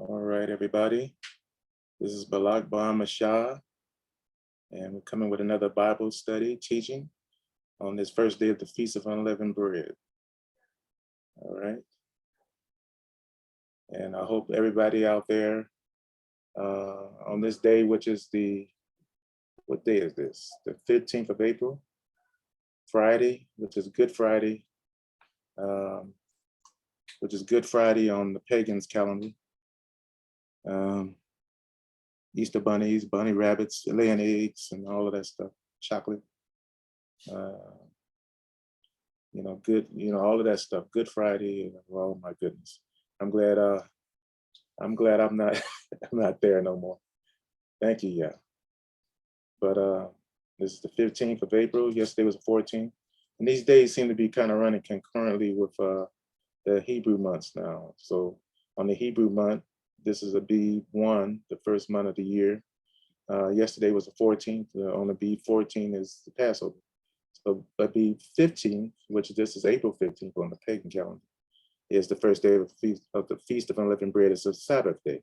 All right, everybody. This is Balak Bar Mashah, and we're coming with another Bible study teaching on this first day of the Feast of Unleavened Bread. All right. And I hope everybody out there on this day, which is what day is this? The 15th of April, Friday, which is Good Friday, which is Good Friday on the pagans' calendar. Easter bunnies, bunny rabbits, laying eggs, and all of that stuff, chocolate, good, all of that stuff. Good Friday. Oh my goodness, I'm glad I'm not I'm not there no more. Thank you, yeah. But this is the 15th of April. Yesterday was the 14th, and these days seem to be kind of running concurrently with the Hebrew months now. So on the Hebrew month, this is a B1, the first month of the year. Yesterday was the 14th. On the B14 is the Passover. So a B15, which this is April 15th on the pagan calendar, is the first day of the Feast of Unleavened Bread. It's a Sabbath day.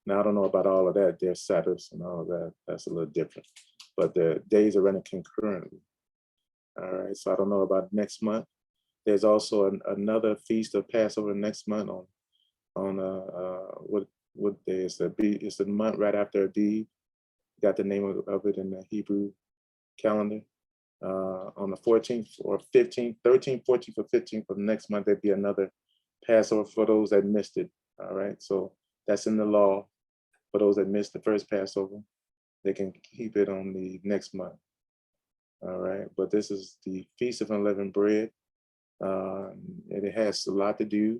Now, I don't know about all of that. There's Sabbaths and all of that. That's a little different. But the days are running concurrently. All right, so I don't know about next month. There's also another Feast of Passover next month on what day is that? It's the month right after Abib. Got the name of it in the Hebrew calendar. On the 14th or 15th, 13th, 14th, or 15th of next month, there'd be another Passover for those that missed it. All right, so that's in the law. For those that missed the first Passover, they can keep it on the next month. All right, but this is the Feast of Unleavened Bread. And it has a lot to do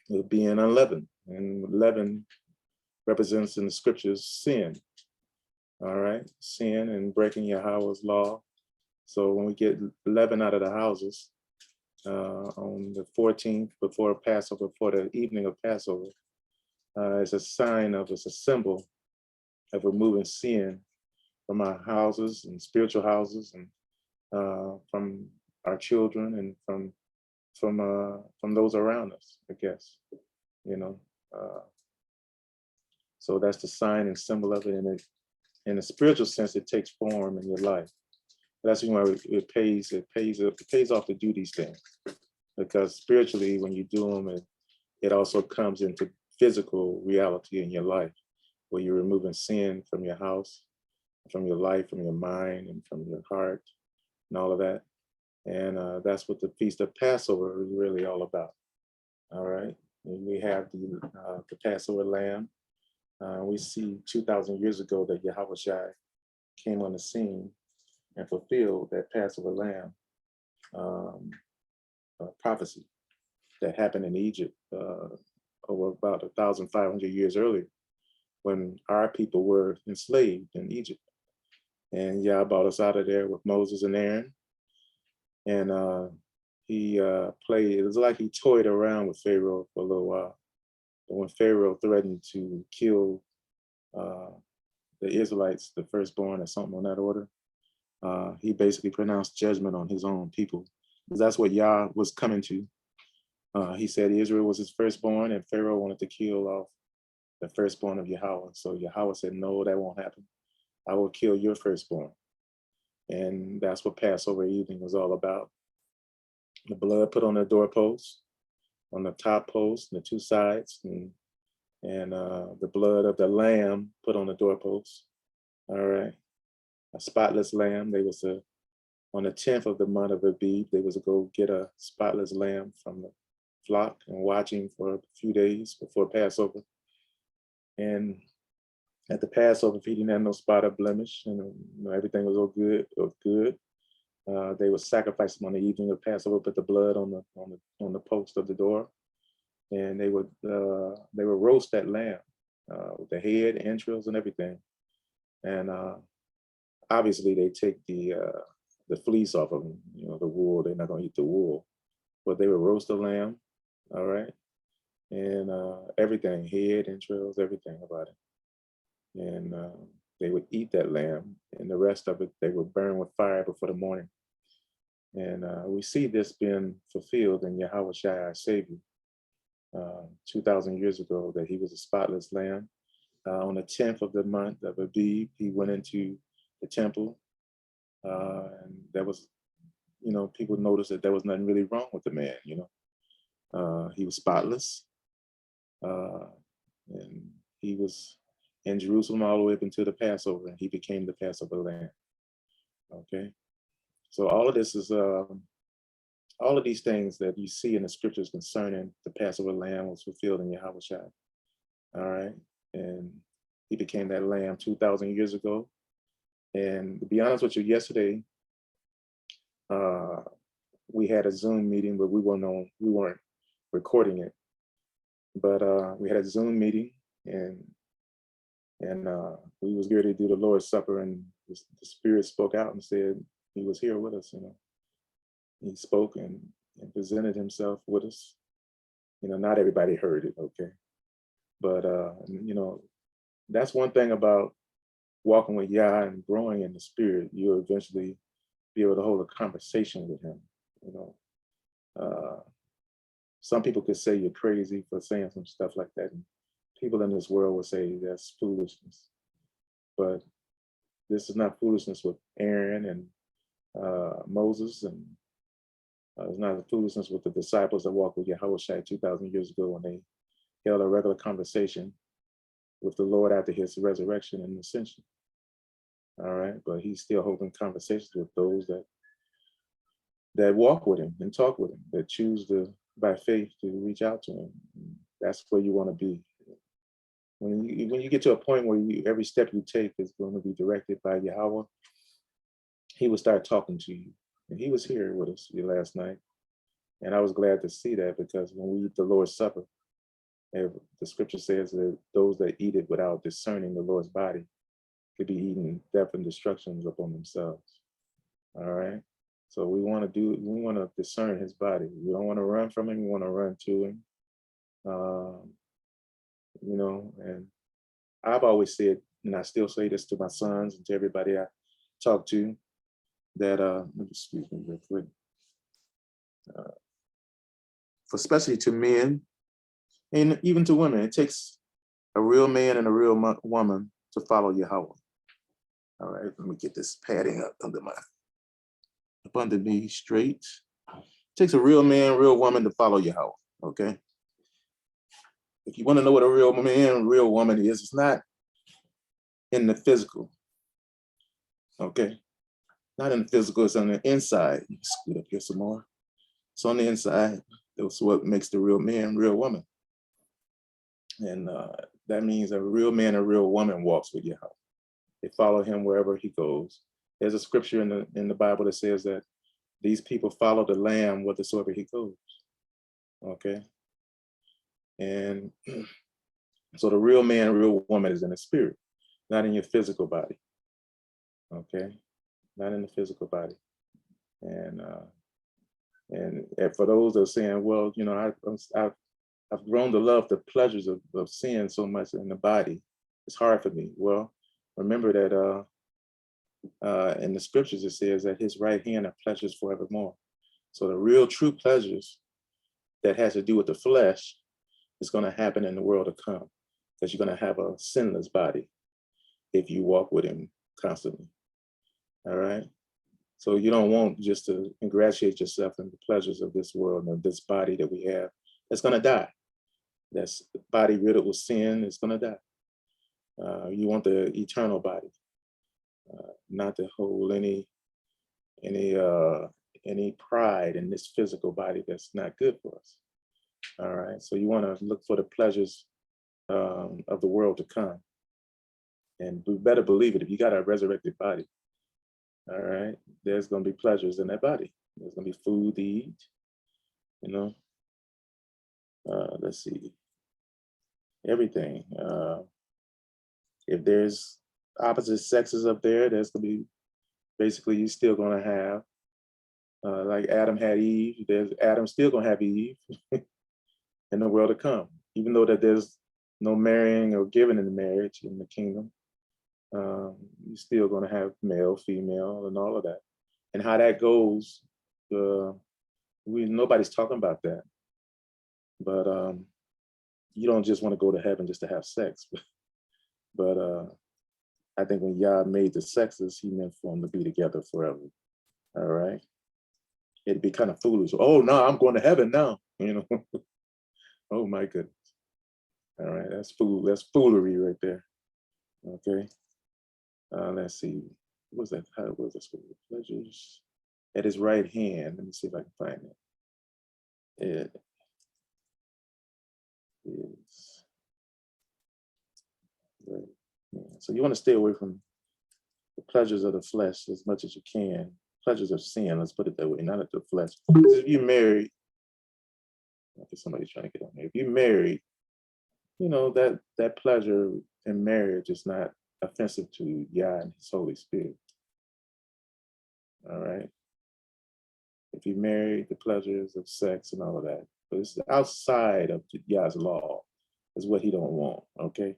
with being unleavened. And leaven represents in the scriptures sin. All right, sin and breaking Yahweh's law. So when we get leaven out of the houses on the 14th before Passover, for the evening of Passover, it's a symbol of removing sin from our houses and spiritual houses, and from our children, and from those around us, I guess, so that's the sign and symbol of it. And in a spiritual sense, it takes form in your life. That's why it pays off to do these things, because spiritually, when you do them, it also comes into physical reality in your life, where you're removing sin from your house, from your life, from your mind, and from your heart, and all of that. And that's what the Feast of Passover is really all about. All right, and we have the Passover lamb. We see 2,000 years ago that Yahweh came on the scene and fulfilled that Passover lamb prophecy that happened in Egypt over about 1,500 years earlier, when our people were enslaved in Egypt. And Yah brought us out of there with Moses and Aaron. And he played, it was like he toyed around with Pharaoh for a little while. But when Pharaoh threatened to kill the Israelites, the firstborn, or something on that order, he basically pronounced judgment on his own people, because that's what Yah was coming to. He said Israel was his firstborn, and Pharaoh wanted to kill off the firstborn of Yahweh. So Yahweh said, no, that won't happen. I will kill your firstborn. And that's what Passover evening was all about. The blood put on the doorpost, on the top post, and the two sides, and the blood of the lamb put on the doorpost. All right, a spotless lamb. They was on the 10th of the month of Abib, they was to go get a spotless lamb from the flock and watch him for a few days before Passover. And at the Passover, if he didn't have no spot or blemish, and everything was all good, they would sacrifice him on the evening of Passover, put the blood on the post of the door, and they would roast that lamb with the head, entrails, and everything. And obviously, they take the fleece off of them, the wool. They're not going to eat the wool, but they would roast the lamb, all right, and everything, head, entrails, everything about it. And they would eat that lamb, and the rest of it they would burn with fire before the morning. And we see this being fulfilled in Yahweh Shai, our Savior. 2,000 years ago, that he was a spotless lamb. On the 10th of the month of Abib, he went into the temple, and there was, people noticed that there was nothing really wrong with the man. He was spotless, and he was in Jerusalem all the way up until the Passover, and he became the Passover lamb. Okay, so all of this is all of these things that you see in the scriptures concerning the Passover lamb was fulfilled in Yahweh. All right, and he became that lamb 2,000 years ago. And to be honest with you, yesterday we had a Zoom meeting, but we weren't recording it. But we had a Zoom meeting, and we was ready to do the Lord's Supper, and the Spirit spoke out and said he was here with us. He spoke and presented himself with us. Not everybody heard it, okay, but that's one thing about walking with Yah and growing in the Spirit. You'll eventually be able to hold a conversation with him. Some people could say you're crazy for saying some stuff like that, and people in this world will say that's foolishness. But this is not foolishness with Aaron and Moses, and it's not a foolishness with the disciples that walked with Yahweh 2,000 years ago when they held a regular conversation with the Lord after his resurrection and ascension. All right, but he's still holding conversations with those that walk with him and talk with him, that choose by faith to reach out to him. That's where you want to be. When you get to a point where every step you take is going to be directed by Yahweh, he will start talking to you. And he was here with us last night. And I was glad to see that, because when we eat the Lord's Supper, the scripture says that those that eat it without discerning the Lord's body could be eating death and destructions upon themselves. All right. So we want to discern his body. We don't want to run from him. We want to run to him. And I've always said, and I still say this to my sons and to everybody I talk to, that, excuse me real quick, especially to men and even to women, it takes a real man and a real woman to follow Yahweh. All right, let me get this padding up under me straight. It takes a real man, real woman to follow Yahweh, okay? If you want to know what a real man, real woman is, it's not in the physical, okay? Not in the physical, it's on the inside. Let me scoot up here some more. It's on the inside. That's what makes the real man, real woman. And that means a real man, a real woman walks with Yahweh. They follow him wherever he goes. There's a scripture in the Bible that says that these people follow the Lamb whithersoever he goes. Okay. And so the real man, real woman is in the spirit, not in your physical body. Okay. Not in the physical body. And for those that are saying, well, I've grown to love the pleasures of sin so much in the body, it's hard for me. Well, remember that in the scriptures it says that his right hand are pleasures forevermore. So the real true pleasures that has to do with the flesh is going to happen in the world to come, because you're going to have a sinless body if you walk with him constantly. All right. So you don't want just to ingratiate yourself in the pleasures of this world and this body that we have. It's going to die. That's the body riddled with sin. It's going to die. You want the eternal body, not to hold any pride in this physical body that's not good for us. All right. So you want to look for the pleasures of the world to come. And we better believe it. If you got a resurrected body, all right, there's going to be pleasures in that body. There's going to be food to eat, let's see, everything. If there's opposite sexes up there, there's going to be, basically, you're still going to have, like Adam had Eve, there's Adam still going to have Eve in the world to come, even though that there's no marrying or giving in marriage in the kingdom. You're still going to have male, female, and all of that. And how that goes, nobody's talking about that. But you don't just want to go to heaven just to have sex. But I think when Yah made the sexes, he meant for them to be together forever. All right. It'd be kind of foolish. Oh, no, I'm going to heaven now. Oh my goodness. All right, that's foolery right there. Okay. Let's see. What's that? How was that? Pleasures at his right hand. Let me see if I can find it. It is right. Yeah. So you want to stay away from the pleasures of the flesh as much as you can. Pleasures of sin, let's put it that way, not of the flesh. If you're married, I think somebody's trying to get on here. If you're married, that pleasure in marriage is not offensive to Yah and his Holy Spirit. All right. If you're married, the pleasures of sex and all of that, but it's outside of Yah's law, is what he don't want. Okay.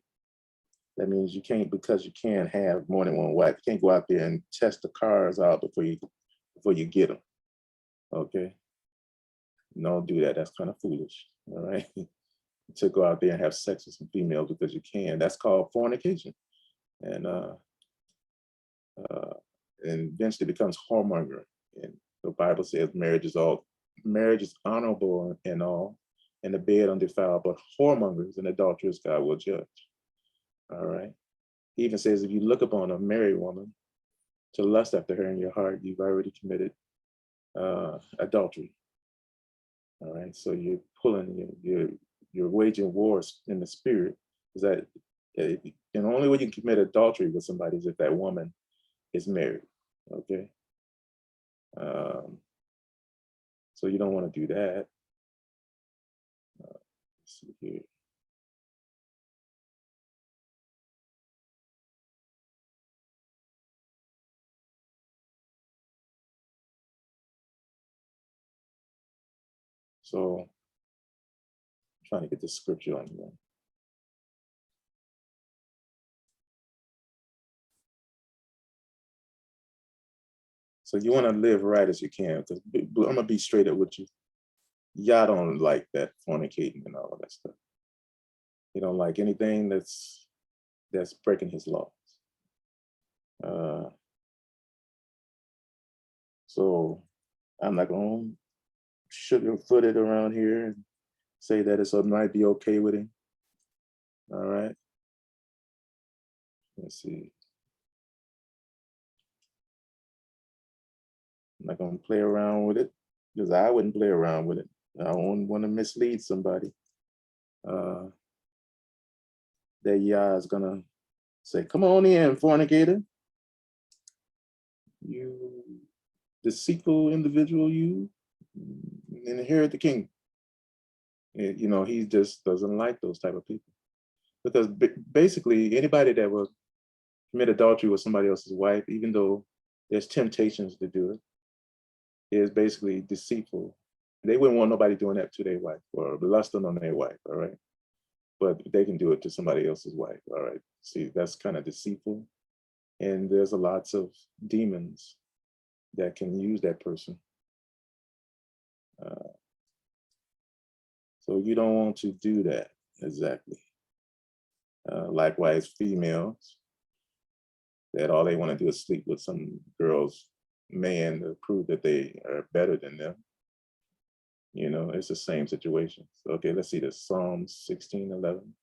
That means you can't, because you can't have more than one wife. You can't go out there and test the cars out before you get them. Okay. Don't do that. That's kind of foolish. All right. To go out there and have sex with some females because you can. That's called fornication. And eventually becomes whoremongering. And the Bible says marriage is honorable and all, and the bed undefiled, but whoremongers and adulterers God will judge. All right. He even says if you look upon a married woman to lust after her in your heart, you've already committed adultery. All right. So you're you're waging wars in the spirit. Is that and the only way you can commit adultery with somebody is if that woman is married. Okay. So you don't want to do that. Let's see here. So I'm trying to get the scripture on here. So you want to live right as you can, because I'm gonna be straight up with you. Y'all don't like that fornicating and all of that stuff. You don't like anything that's breaking his laws. So I'm not gonna sugarfoot it around here and say that it might be okay with him. All right. Let's see. I'm not gonna play around with it because I wouldn't play around with it. I don't want to mislead somebody. That Yah is gonna say, "Come on in, fornicator. You deceitful individual, you inherit the kingdom." And, he just doesn't like those type of people, because basically anybody that will commit adultery with somebody else's wife, even though there's temptations to do it, is basically deceitful. They wouldn't want nobody doing that to their wife or lusting on their wife, all right? But they can do it to somebody else's wife, all right? See, that's kind of deceitful. And there's lots of demons that can use that person. So you don't want to do that, exactly. Likewise, females, that all they want to do is sleep with some girl's man to prove that they are better than them. It's the same situation. So, okay, let's see this. Psalms 16:11.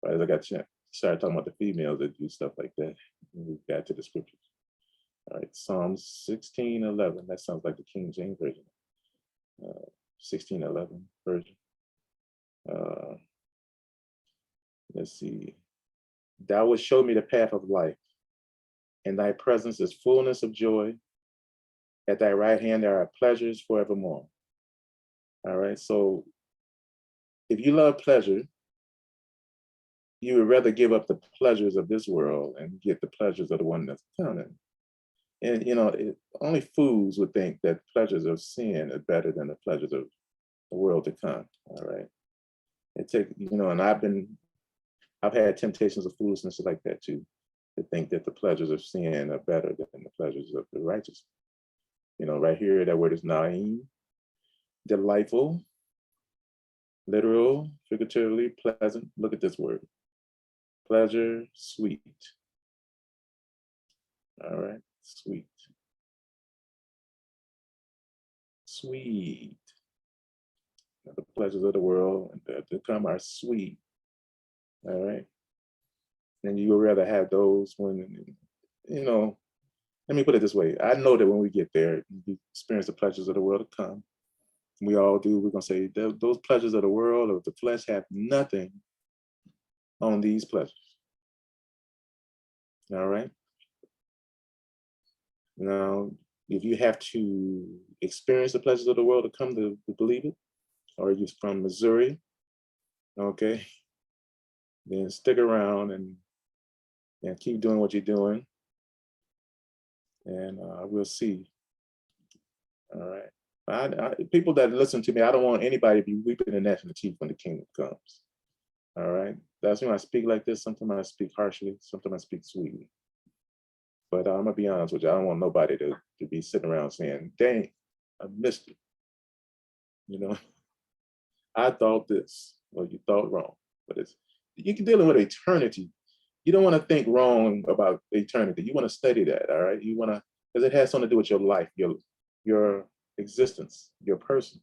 Right, as I got started talking about the females that do stuff like that, we got to the scriptures. All right, Psalms 16:11. That sounds like the King James Version. 16:11 version. Let's see. Thou wilt show me the path of life. In thy presence is fullness of joy. At thy right hand there are pleasures forevermore. All right. So if you love pleasure, you would rather give up the pleasures of this world and get the pleasures of the one that's coming. And only fools would think that pleasures of sin are better than the pleasures of the world to come. All right. And I've had temptations of foolishness like that too, to think that the pleasures of sin are better than the pleasures of the righteous. Right here, that word is na'im, delightful. Literal, figuratively, pleasant. Look at this word. Pleasure, sweet. All right, sweet. Sweet. The pleasures of the world to come are sweet. All right. And you would rather have those when, let me put it this way. I know that when we get there, we experience the pleasures of the world to come. We all do. We're going to say those pleasures of the world or the flesh have nothing on these pleasures. All right. Now, if you have to experience the pleasures of the world to come to believe it, or you're from Missouri, okay, then stick around and keep doing what you're doing, and we'll see. All right. People that listen to me, I don't want anybody to be weeping and gnashing of teeth when the kingdom comes. All right. That's when I speak like this. Sometimes I speak harshly. Sometimes I speak sweetly. But I'm gonna be honest with you. I don't want nobody to be sitting around saying, "Dang, I missed it." I thought this, or you thought wrong. But you're dealing with eternity. You don't want to think wrong about eternity. You want to study that. All right. You want to, because it has something to do with your life, your existence, your person.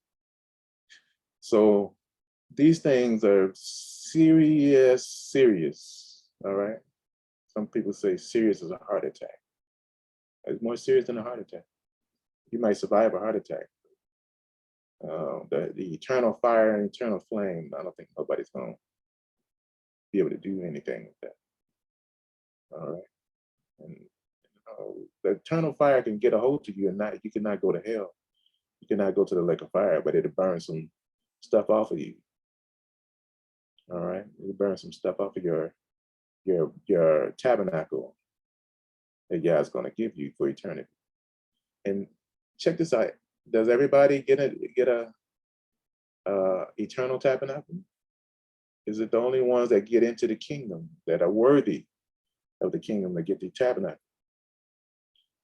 So these things are serious. All right. Some people say serious as a heart attack. It's more serious than a heart attack. You might survive a heart attack. The eternal fire and eternal flame, I don't think nobody's going to be able to do anything with that. All right. And the eternal fire can get a hold of you and you cannot go to hell. You cannot go to the lake of fire, but it'll burn some stuff off of you. All right. It'll burn some stuff off of your tabernacle that God's going to give you for eternity. And check this out. Does everybody get a eternal tabernacle? Is it the only ones that get into the kingdom that are worthy of the kingdom that get the tabernacle?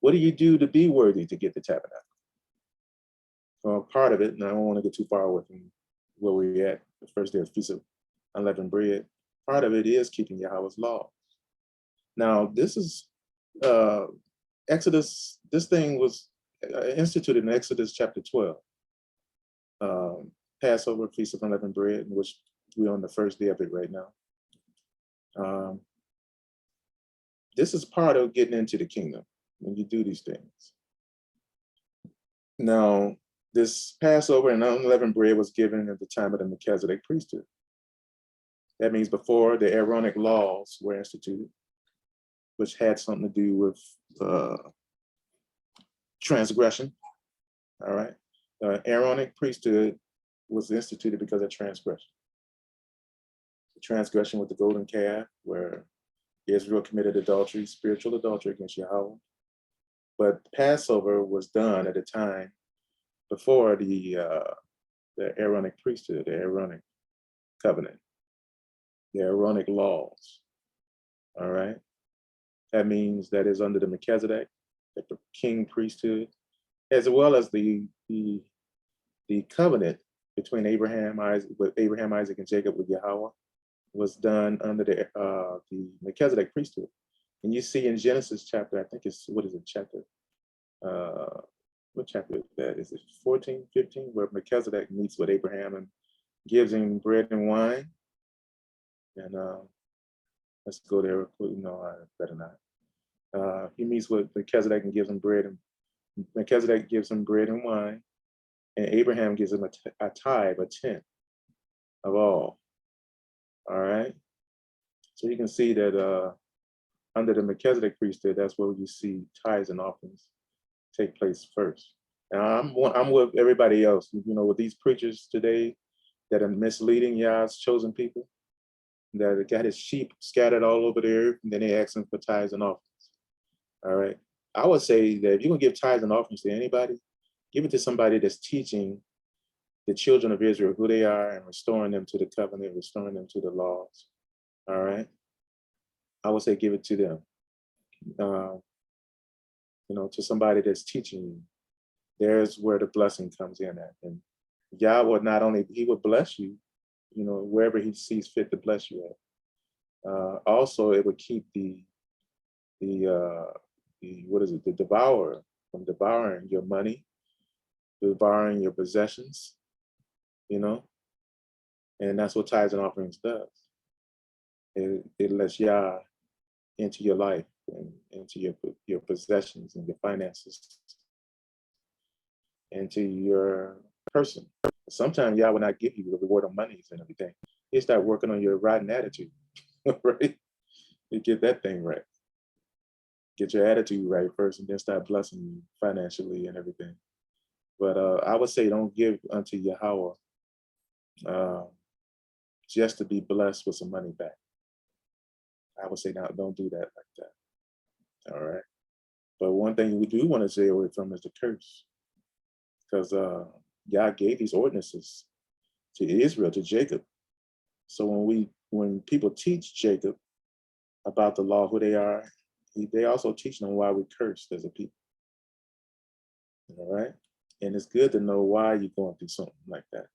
What do you do to be worthy to get the tabernacle? Well, part of it, and I don't want to get too far away from where we're at, the first day of Feast of Unleavened Bread, part of it is keeping Yahweh's law. Now, this is Exodus, this thing was instituted in Exodus chapter 12. Passover, Feast of Unleavened Bread, which we're on the first day of it right now. This is part of getting into the kingdom when you do these things. Now, this Passover and unleavened bread was given at the time of the Melchizedek priesthood. That means before the Aaronic laws were instituted, which had something to do with transgression. All right. The Aaronic priesthood was instituted because of transgression. The transgression with the golden calf, where Israel committed adultery, spiritual adultery against Yahweh. But Passover was done at a time before the Aaronic priesthood, the Aaronic covenant, the Aaronic laws. All right. That means that is under the Melchizedek, the king priesthood, as well as the covenant between Abraham, Isaac, and Jacob with Yahweh was done under the Melchizedek priesthood. And you see in Genesis chapter, I think it's, what is it, chapter? What chapter is that? Is it 14, 15, where Melchizedek meets with Abraham and gives him bread and wine? And let's go there real quick. No, I better not. He meets with Melchizedek and gives him bread, and Melchizedek gives him bread and wine, and Abraham gives him a tithe, a tenth of all. All right. So you can see that under the Melchizedek priesthood, that's where you see tithes and offerings take place first. Now I'm with everybody else, with these preachers today that are misleading Yah's chosen people, that got his sheep scattered all over the earth, and then they ask him for tithes and offerings. All right. I would say that if you're gonna give tithes and offerings to anybody, give it to somebody that's teaching the children of Israel who they are and restoring them to the covenant, restoring them to the laws. All right. I would say give it to them. To somebody that's teaching you. There's where the blessing comes in at. And Yahweh, not only, he would bless you, wherever he sees fit to bless you at. Also, it would keep the devourer from devouring your money, devouring your possessions, and that's what tithes and offerings does. It lets Yah into your life and into your possessions and your finances, into your person. Sometimes Yah will not give you the reward of monies and everything. You start working on your rotten attitude, right? You get that thing right. Get your attitude right first, and then start blessing you financially and everything. But I would say don't give unto Yahweh just to be blessed with some money back. I would say now don't do that like that. All right. But one thing we do want to stay away from is the curse, because Yah gave these ordinances to Israel, to Jacob. So when people teach Jacob about the law, who they are, they also teach them why we cursed as a people. All right. And it's good to know why you're going through something like that,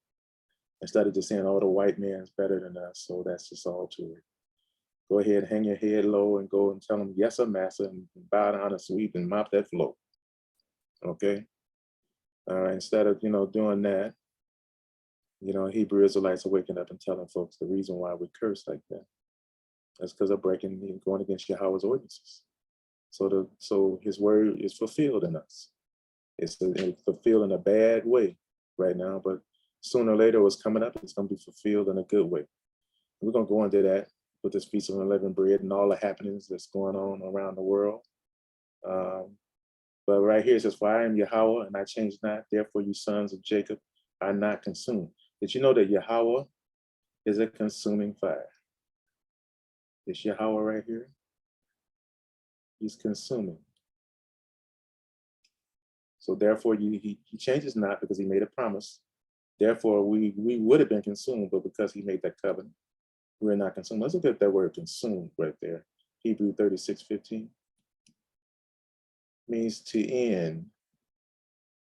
instead of just saying, oh, the white man's better than us, so that's just all to it. Go ahead, hang your head low and go and tell them, yes, sir, master, and bow down and sweep and mop that floor. Okay? Instead of, doing that, Hebrew Israelites are waking up and telling folks the reason why we curse like that. That's because of going against Yahweh's ordinances. So his word is fulfilled in us. It's fulfilled in a bad way right now, but sooner or later what's coming up, it's going to be fulfilled in a good way. We're going to go into that with this Feast of Unleavened Bread and all the happenings that's going on around the world. But right here it says, for I am Yahweh and I change not, therefore you sons of Jacob are not consumed. Did you know that Yahweh is a consuming fire? It's Yahweh right here. He's consuming. So therefore he changes not, because he made a promise. Therefore we would have been consumed, but because he made that covenant, we're not consumed. Let's look at that word consumed right there. Hebrew 36:15 means to end,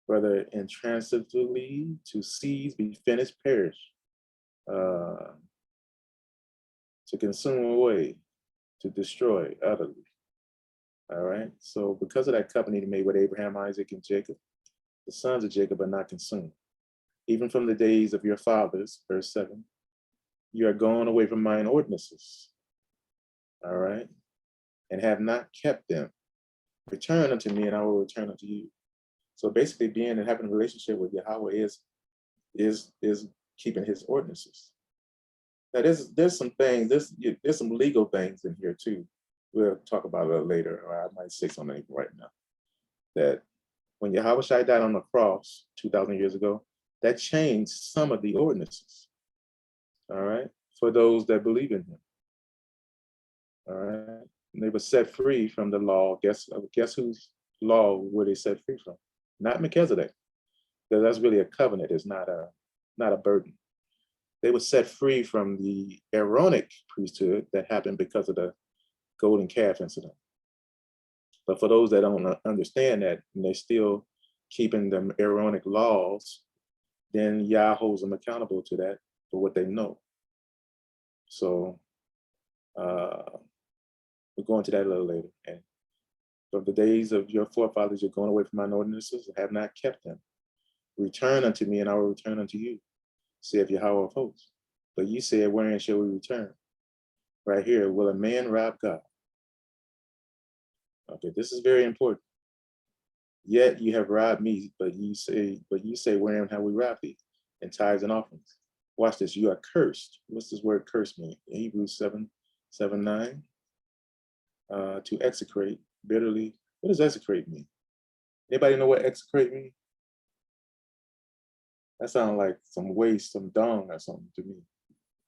whether intransitively, to seize, be finished, perish, to consume away, to destroy utterly. All right. So because of that covenant he made with Abraham, Isaac, and Jacob, the sons of Jacob are not consumed. Even from the days of your fathers, verse 7, you are going away from mine ordinances. All right. And have not kept them. Return unto me and I will return unto you. So basically being and having a relationship with Yahweh is keeping his ordinances. Now there's some things, there's some legal things in here too. We'll talk about it later, or I might say something right now. That when Yahweh Shai died on the cross 2,000 years ago, that changed some of the ordinances. All right, for those that believe in him. All right. And they were set free from the law. Guess whose law were they set free from? Not Melchizedek, because that's really a covenant. It's not a burden. They were set free from the Aaronic priesthood that happened because of the golden calf incident. But for those that don't understand that, and they're still keeping the Aaronic laws, then Yah holds them accountable to that for what they know. So we'll go into that a little later. And from the days of your forefathers, you're going away from mine ordinances and have not kept them. Return unto me and I will return unto you, saith Yahweh of hosts. But ye said, wherein shall we return? Right here, will a man rob God? Okay, this is very important. Yet you have robbed me, but you say, wherein have we robbed thee? In tithes and offerings. Watch this, you are cursed. What's this word curse mean? In Hebrews 7:9. To execrate bitterly. What does execrate mean? Anybody know what execrate means? That sounds like some waste, some dung or something to me.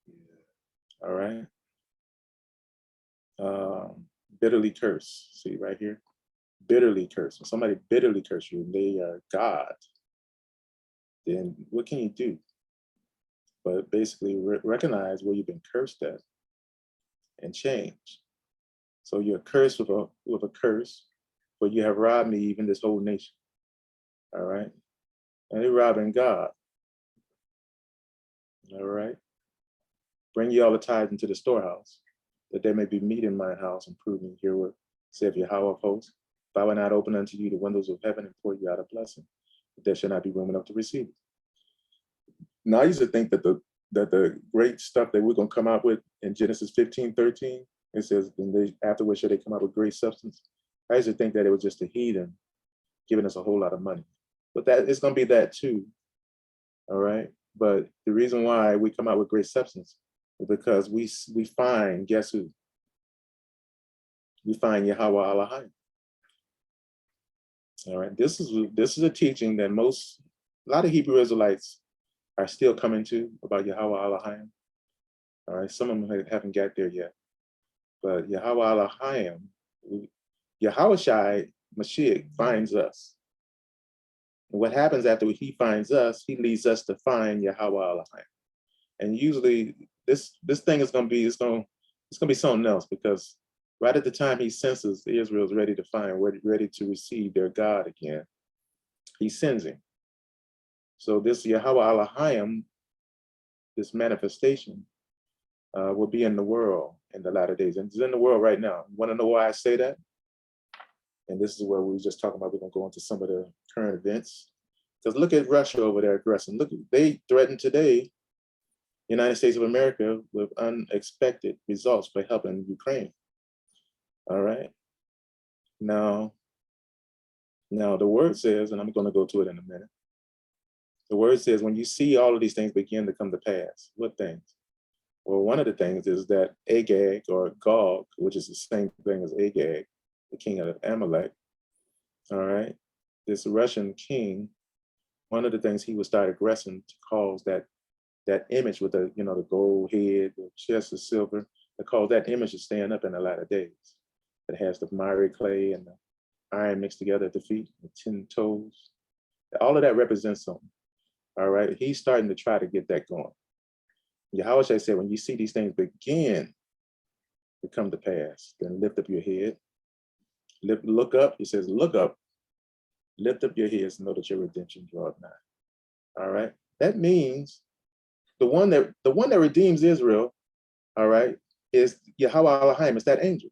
Yeah. All right. Bitterly curse. See right here? Bitterly curse. When somebody bitterly curse you and they are God, then what can you do? But basically recognize where you've been cursed at and change. So you're cursed with a curse, but you have robbed me, even this whole nation. All right. And you're robbing God. All right. Bring ye all the tithes into the storehouse, that there may be meat in my house, and prove me herewith, saith Yahweh of hosts. If I will not open unto you the windows of heaven and pour you out a blessing, there shall not be room enough to receive it. Now I used to think that the great stuff that we're going to come out with in Genesis 15:13, it says, and afterwards shall they come out with great substance. I used to think that it was just a heathen giving us a whole lot of money. But that it's going to be that too. All right. But the reason why we come out with great substance is because we find, guess who? We find Yahweh Elohim. All right. This is a teaching that a lot of Hebrew Israelites are still coming to about Yahweh Elohim. All right. Some of them haven't got there yet. But Yahweh Elohim, Yahweh Shai Mashiach finds us. And what happens after he finds us, he leads us to find Yahweh Elohim. And usually this thing is going to be, it's going to be something else, because right at the time he senses Israel's ready to find, ready to receive their God again, he sends him. So this Yahweh Elohim, this manifestation, will be in the world in the latter days. And it's in the world right now. You want to know why I say that? And this is where we were just talking about, we're going to go into some of the current events. Because look at Russia over there aggressing. Look, they threatened today United States of America with unexpected results by helping Ukraine. All right. Now the word says, and I'm going to go to it in a minute. The word says, when you see all of these things begin to come to pass, what things? Well, one of the things is that Agag, or Gog, which is the same thing as Agag, the king of Amalek, all right, this Russian king, one of the things he would start aggressing to cause that image with the, the gold head, the chest of silver, to cause that image to stand up in the latter days. It has the miry clay and the iron mixed together at the feet, the 10 toes. All of that represents something. All right, he's starting to try to get that going. Yahweh said, when you see these things begin to come to pass, then lift up your head. Look up, he says, look up, lift up your heads, know that your redemption draweth nigh. All right, that means the one that redeems Israel, all right, is Yahweh Elohim. It's that angel.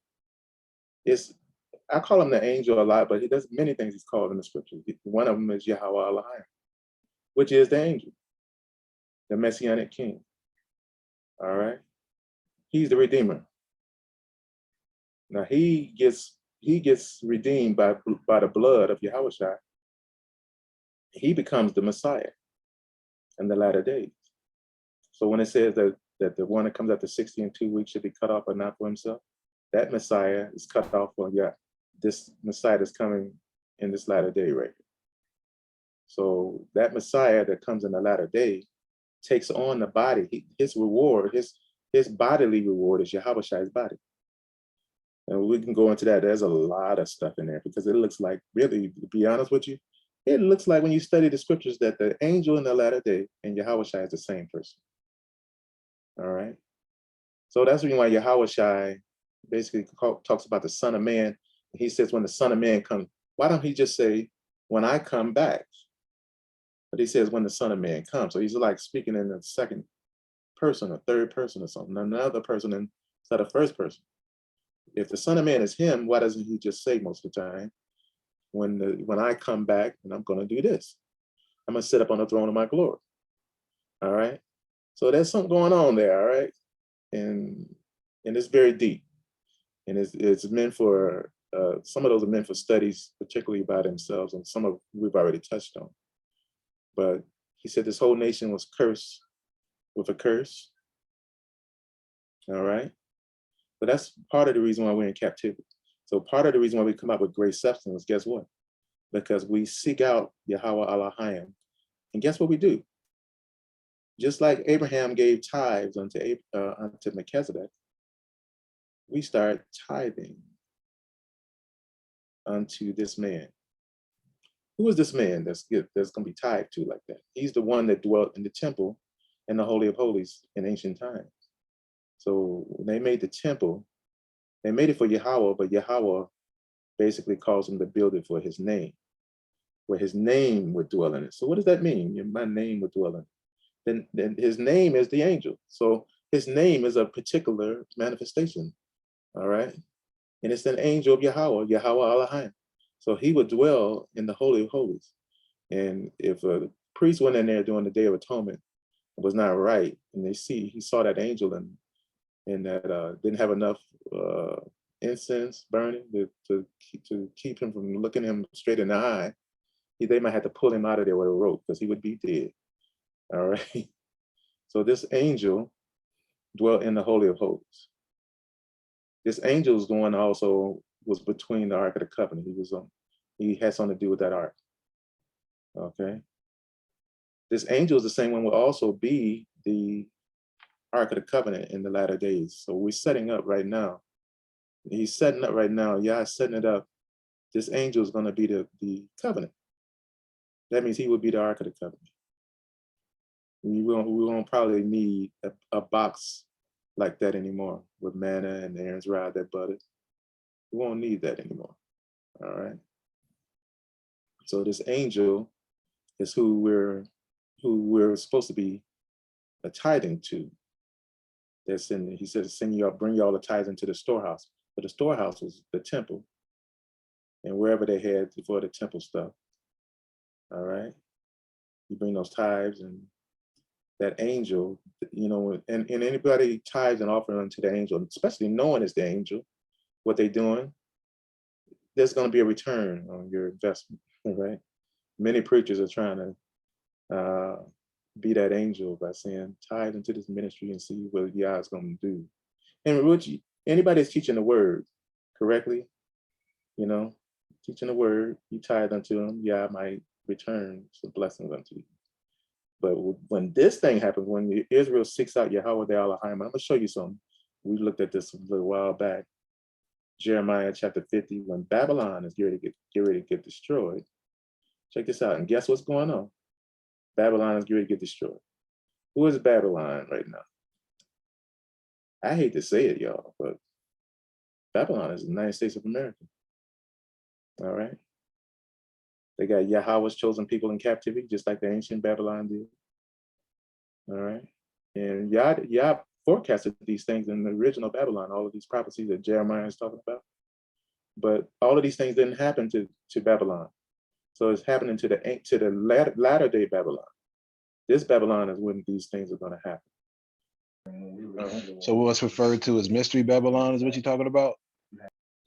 I call him the angel a lot, but he does many things he's called in the scriptures. One of them is Yahweh Elohim, which is the angel, the Messianic king. All right, he's the redeemer. Now he gets redeemed by the blood of Yahweh Shai. He becomes the Messiah in the latter days. So when it says that the one that comes after 60 and 2 weeks should be cut off, but not for himself, that Messiah is cut off for this Messiah is coming in this latter day right here. So that Messiah that comes in the latter day takes on the body. His reward, his bodily reward is Yahweh Shai's body. And we can go into that. There's a lot of stuff in there, because it looks like, really, to be honest with you, it looks like when you study the scriptures that the angel in the latter day and Yahweh Shai is the same person. All right. So that's the reason why Yahweh Shai basically talks about the Son of Man. He says, when the Son of Man comes, why don't he just say, when I come back? But he says, when the Son of Man comes. So he's like speaking in the second person or third person or something, another person instead of first person. If the Son of Man is him, why doesn't he just say most of the time, when I come back and I'm going to do this, I'm going to sit up on the throne of my glory. All right. So there's something going on there. All right. And it's very deep. And it's meant for, some of those are meant for studies, particularly by themselves, and some of we've already touched on. But he said this whole nation was cursed with a curse. All right. But that's part of the reason why we're in captivity. So part of the reason why we come up with great substance, guess what? Because we seek out Yahweh Elohim. And guess what we do? Just like Abraham gave tithes unto Melchizedek, we start tithing unto this man. Who is this man that's going to be tithed to like that? He's the one that dwelt in the temple in the Holy of Holies in ancient times. So when they made the temple, they made it for Yahweh, but Yahweh basically calls him to build it for his name, where his name would dwell in it. So what does that mean? My name would dwell in it. Then his name is the angel. So his name is a particular manifestation. All right. And it's an angel of Yahweh, Yahweh Elohim. So he would dwell in the Holy of Holies. And if a priest went in there during the Day of Atonement, it was not right, and he saw that angel and that didn't have enough incense burning to keep him from looking him straight in the eye, they might have to pull him out of there with a rope because he would be dead. All right. So this angel dwelt in the Holy of Holies. This angel's going also was between the Ark of the Covenant. He had something to do with that ark. Okay. This angel is the same one will also be the Ark of the Covenant in the latter days. So we're setting up right now. He's setting up right now. Yah's setting it up. This angel is going to be the covenant. That means he will be the Ark of the Covenant. We won't probably need a box like that anymore with manna and Aaron's rod that budded. We won't need that anymore. All right. So this angel is who we're supposed to be a tithing to. That's in. He says, "Send you up, bring you all the tithes into the storehouse." But the storehouse was the temple, and wherever they had for the temple stuff. All right. You bring those tithes, and that angel, and anybody tithes and offering unto the angel, especially knowing it's the angel, what they're doing, there's going to be a return on your investment, right? Many preachers are trying to be that angel by saying, tithe into this ministry and see what Yah is going to do. And anybody that's teaching the word correctly, teaching the word, you tithe unto them, Yah might return some blessings unto you. But when this thing happens, when Israel seeks out Yahweh the Elohim, I'm going to show you something. We looked at this a little while back. Jeremiah chapter 50, when Babylon is ready to get destroyed. Check this out. And guess what's going on? Babylon is ready to get destroyed. Who is Babylon right now? I hate to say it, y'all, but Babylon is the United States of America. All right. They got Yahweh's chosen people in captivity, just like the ancient Babylon did. All right. And Yah forecasted these things in the original Babylon, all of these prophecies that Jeremiah is talking about. But all of these things didn't happen to Babylon. So it's happening to the latter day Babylon. This Babylon is when these things are going to happen. So what's referred to as mystery Babylon is what you're talking about?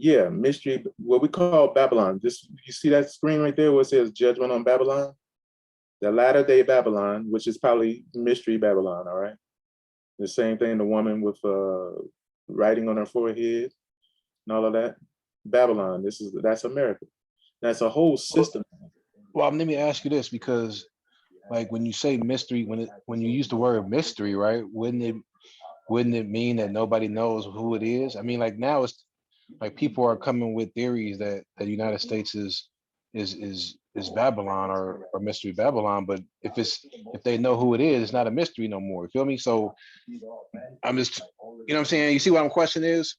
Yeah, mystery, what we call Babylon. You see that screen right there where it says Judgment on Babylon? The latter day Babylon, which is probably mystery Babylon, all right? The same thing, the woman with writing on her forehead and all of that. Babylon, that's America. That's a whole system. Well, let me ask you this, because like when you say mystery, when you use the word mystery, right? Wouldn't it mean that nobody knows who it is? I mean, like now it's like people are coming with theories that the United States is Babylon or mystery Babylon, but if they know who it is, it's not a mystery no more. You feel me? So I'm just, what I'm saying? You see what my question is?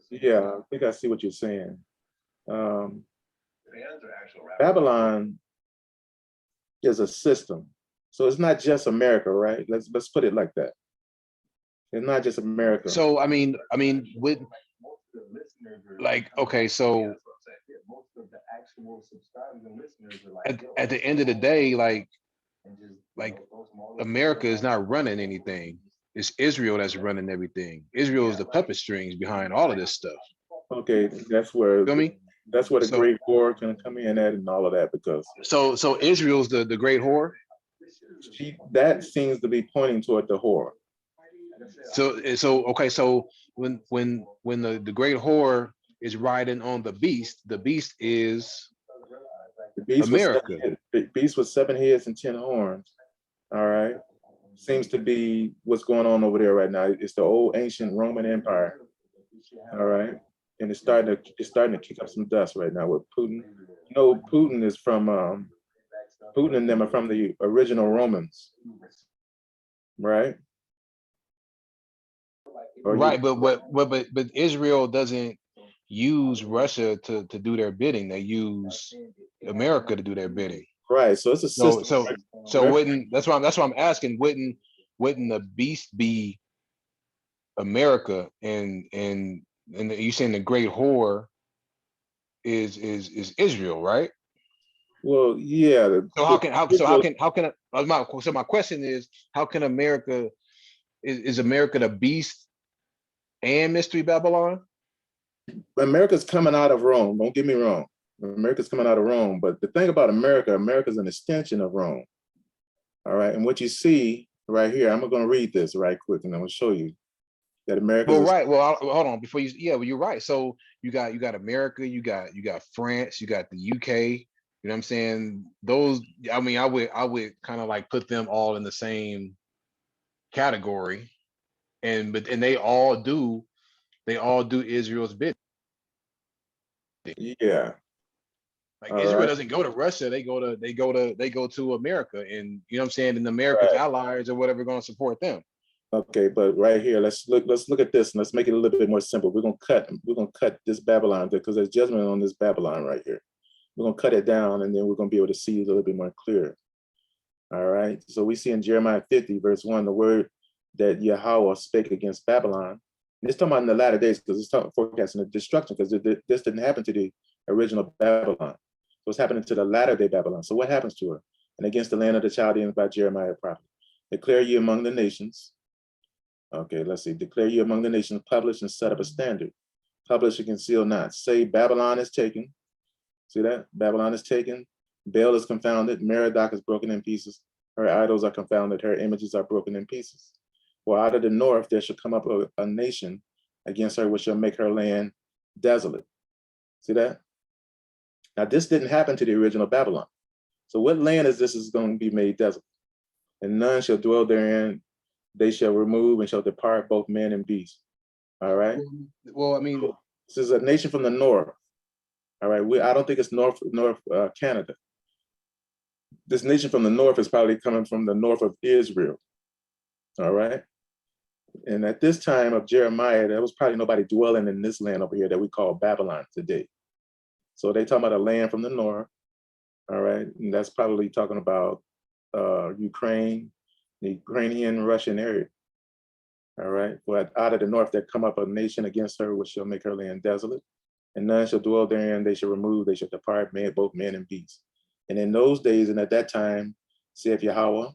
Yeah, I think I see what you're saying. Babylon is a system. So it's not just America, right? Let's put it like that. It's not just America. So I mean, with like, okay, so at the end of the day, like America is not running anything. It's Israel that's running everything. Israel is the puppet strings behind all of this stuff. Okay, that's where feel me? That's where the great whore can come in at and all of that, because so Israel's the great whore. That seems to be pointing toward the whore. So okay, so when the great whore is riding on the beast is America. The beast with 7 heads and 10 horns. All right, seems to be what's going on over there right now. It's the old ancient Roman Empire. All right, and it's starting to kick up some dust right now with Putin. You know, Putin is from Putin and them are from the original Romans, right? Right, but Israel doesn't use Russia to do their bidding. They use America to do their bidding. Right. So it's a system. So wouldn't, that's why I'm asking, wouldn't wouldn't the beast be America? And you saying the great whore is Israel, right? Well, yeah. So my question is, how can America is America the beast and Mystery Babylon? America's coming out of Rome. Don't get me wrong. America's coming out of Rome. But the thing about America, America's an extension of Rome. All right. And what you see right here, I'm going to read this right quick and I'm going to show you that America's. Well, right. Well, hold on before you. Yeah, well, you're right. So you got America, you got France, you got the UK. You know what I'm saying? Those. I mean, I would kind of like put them all in the same category, and they all do Israel's bid. Yeah. Like All Israel right. doesn't go to Russia, they go to America, and you know what I'm saying, and America's allies or whatever going to support them. Okay, but right here, let's look at this and let's make it a little bit more simple. We're gonna cut this Babylon because there's judgment on this Babylon right here. We're gonna cut it down and then we're gonna be able to see it a little bit more clear. All right. So we see in Jeremiah 50, verse 1, the word that Yahweh spake against Babylon. And it's talking about in the latter days because it's talking forecasting the destruction, because this didn't happen to the original Babylon. So it's happening to the latter day Babylon. So what happens to her? And against the land of the Chaldeans by Jeremiah prophet. Declare ye among the nations. Okay, let's see. Declare you among the nations, publish and set up a standard. Publish and conceal not. Say Babylon is taken. See that? Babylon is taken. Baal is confounded. Merodach is broken in pieces. Her idols are confounded. Her images are broken in pieces. For out of the north there shall come up a nation against her, which shall make her land desolate. See that? Now this didn't happen to the original Babylon. So what land is this is going to be made desolate? And none shall dwell therein. They shall remove and shall depart both man and beast. All right. Well, I mean, this is a nation from the north. All right. I don't think it's North Canada. This nation from the north is probably coming from the north of Israel. All right. And at this time of Jeremiah, there was probably nobody dwelling in this land over here that we call Babylon today. So they talking about a land from the north. All right. And that's probably talking about Ukraine, the Ukrainian, Russian area. All right. But out of the north there come up a nation against her, which shall make her land desolate. And none shall dwell therein. They shall remove, they shall depart, both man and beast. And in those days and at that time, saith Yahweh,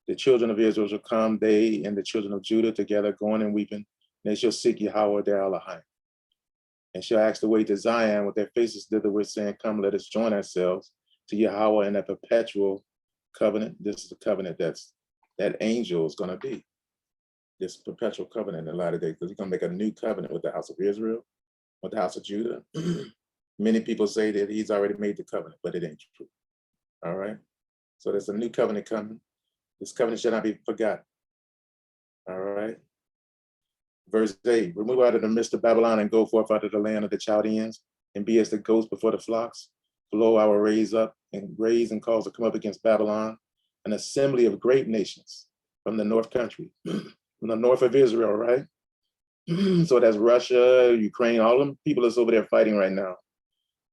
the children of Israel shall come, they and the children of Judah together, going and weeping. And they shall seek Yahweh their Elohim. And shall ask the way to Zion with their faces thitherward, saying, come, let us join ourselves to Yahweh in a perpetual covenant. This is the covenant that angel is going to be. This perpetual covenant in the latter days, because he's going to make a new covenant with the house of Israel, with the house of Judah. Many people say that he's already made the covenant, but it ain't true. All right. So there's a new covenant coming. This covenant shall not be forgotten. All right. Verse 8, remove out of the midst of Babylon and go forth out of the land of the Chaldeans and be as the goats before the flocks. Below I will raise up and raise and cause to come up against Babylon, an assembly of great nations from the north country, from the north of Israel, right? So that's Russia, Ukraine, all them people that's over there fighting right now.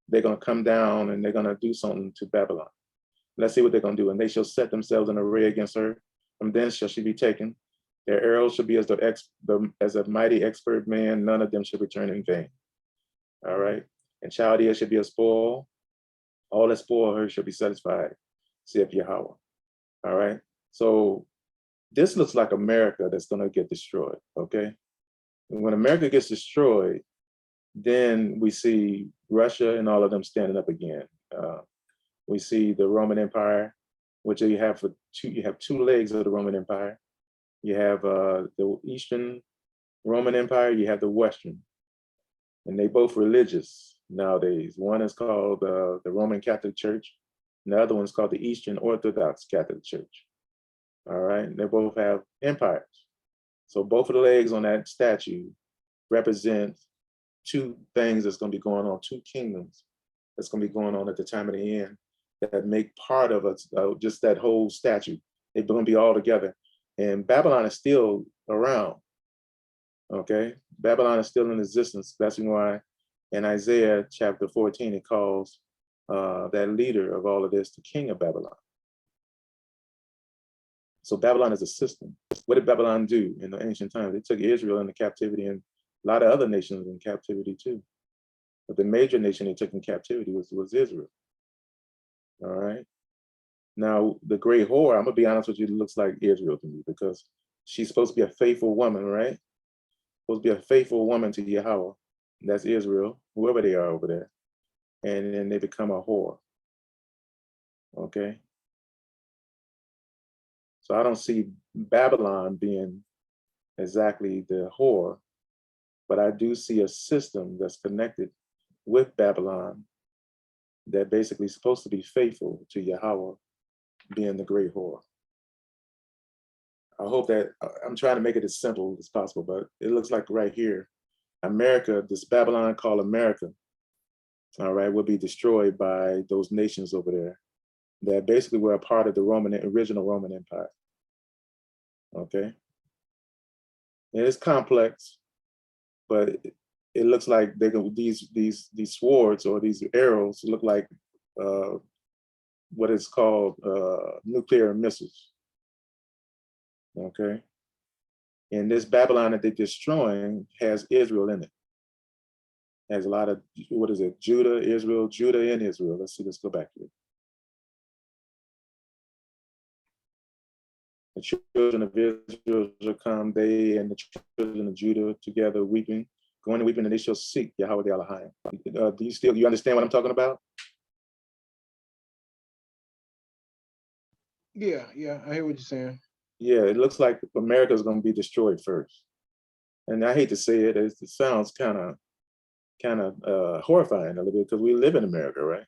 They're going to come down and they're going to do something to Babylon. Let's see what they're going to do. And they shall set themselves in array against her. From thence shall she be taken. Their arrows shall be as a mighty expert man. None of them shall return in vain. All right. And Chaldea shall be a spoil. All that spoil her shall be satisfied, saith Yahweh. All right. So this looks like America that's going to get destroyed. Okay. And when America gets destroyed, then we see Russia and all of them standing up again. We see the Roman Empire, which you have two legs of the Roman Empire. You have the Eastern Roman Empire, you have the Western, and they both religious nowadays. One is called the Roman Catholic Church, and the other one's called the Eastern Orthodox Catholic Church. All right, they both have empires. So both of the legs on that statue represent two things that's going to be going on, two kingdoms that's going to be going on at the time of the end that make part of us, just that whole statue. They're going to be all together. And Babylon is still around, okay? Babylon is still in existence. That's why in Isaiah chapter 14, it calls that leader of all of this the king of Babylon. So Babylon is a system. What did Babylon do in the ancient times? They took Israel into captivity and a lot of other nations in captivity too. But the major nation they took in captivity was Israel. All right. Now, the great whore, I'm going to be honest with you, it looks like Israel to me because she's supposed to be a faithful woman, right? Supposed to be a faithful woman to Yahweh. That's Israel, whoever they are over there. And then they become a whore. Okay. So I don't see Babylon being exactly the whore, but I do see a system that's connected with Babylon that basically is supposed to be faithful to Yahweh, being the great whore. I hope that I'm trying to make it as simple as possible, but it looks like right here, America, this Babylon called America, all right, will be destroyed by those nations over there that basically were a part of the original Roman Empire. Okay. And it's complex, but it looks like these swords or these arrows look like what is called nuclear missiles. Okay. And this Babylon that they're destroying has Israel in it. Has a lot of, what is it? Judah and Israel. Let's see, let's go back to it. The children of Israel shall come, they and the children of Judah together weeping, going and weeping, and they shall seek Yahweh the Elohim. Do you understand what I'm talking about? Yeah, I hear what you're saying. Yeah, it looks like America is going to be destroyed first. And I hate to say it, it sounds kind of horrifying a little bit because we live in America, right?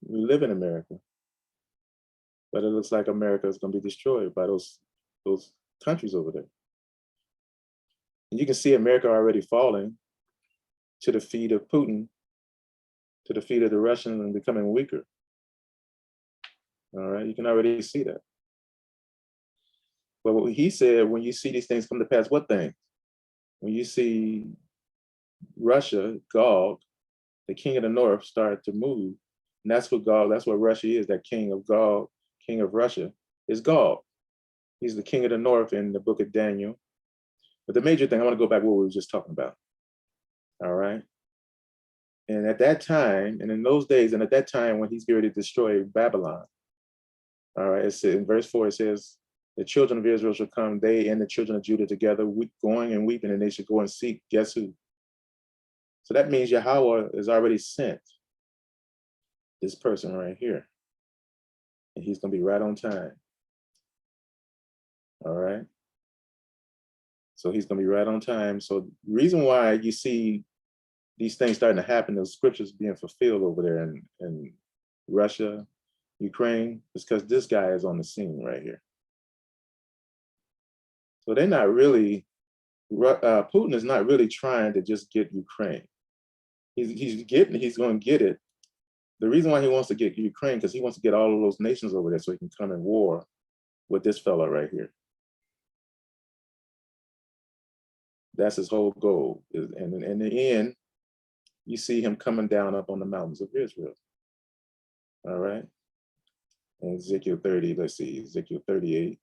We live in America. But it looks like America is going to be destroyed by those countries over there. And you can see America already falling to the feet of Putin, to the feet of the Russians, and becoming weaker. All right, you can already see that. But what he said, when you see these things come to pass, what thing? When you see Russia, Gog, the king of the north, start to move, and that's what Russia is, that king of Gog, king of Russia, is Gog. He's the king of the north in the book of Daniel. But the major thing, I want to go back to what we were just talking about. All right. And at that time, and in those days, and at that time when he's going to destroy Babylon, all right, it's in verse 4, it says, the children of Israel shall come, they and the children of Judah together, going and weeping, and they should go and seek, guess who? So that means Yahweh has already sent this person right here. And he's going to be right on time. All right. So he's going to be right on time. So the reason why you see these things starting to happen, those scriptures being fulfilled over there in Russia, Ukraine, is because this guy is on the scene right here. So they're not really, Putin is not really trying to just get Ukraine. He's going to get it. The reason why he wants to get Ukraine, because he wants to get all of those nations over there so he can come in war with this fella right here. That's his whole goal. And in the end, you see him coming down up on the mountains of Israel. All right. And Ezekiel 30, let's see, Ezekiel 38.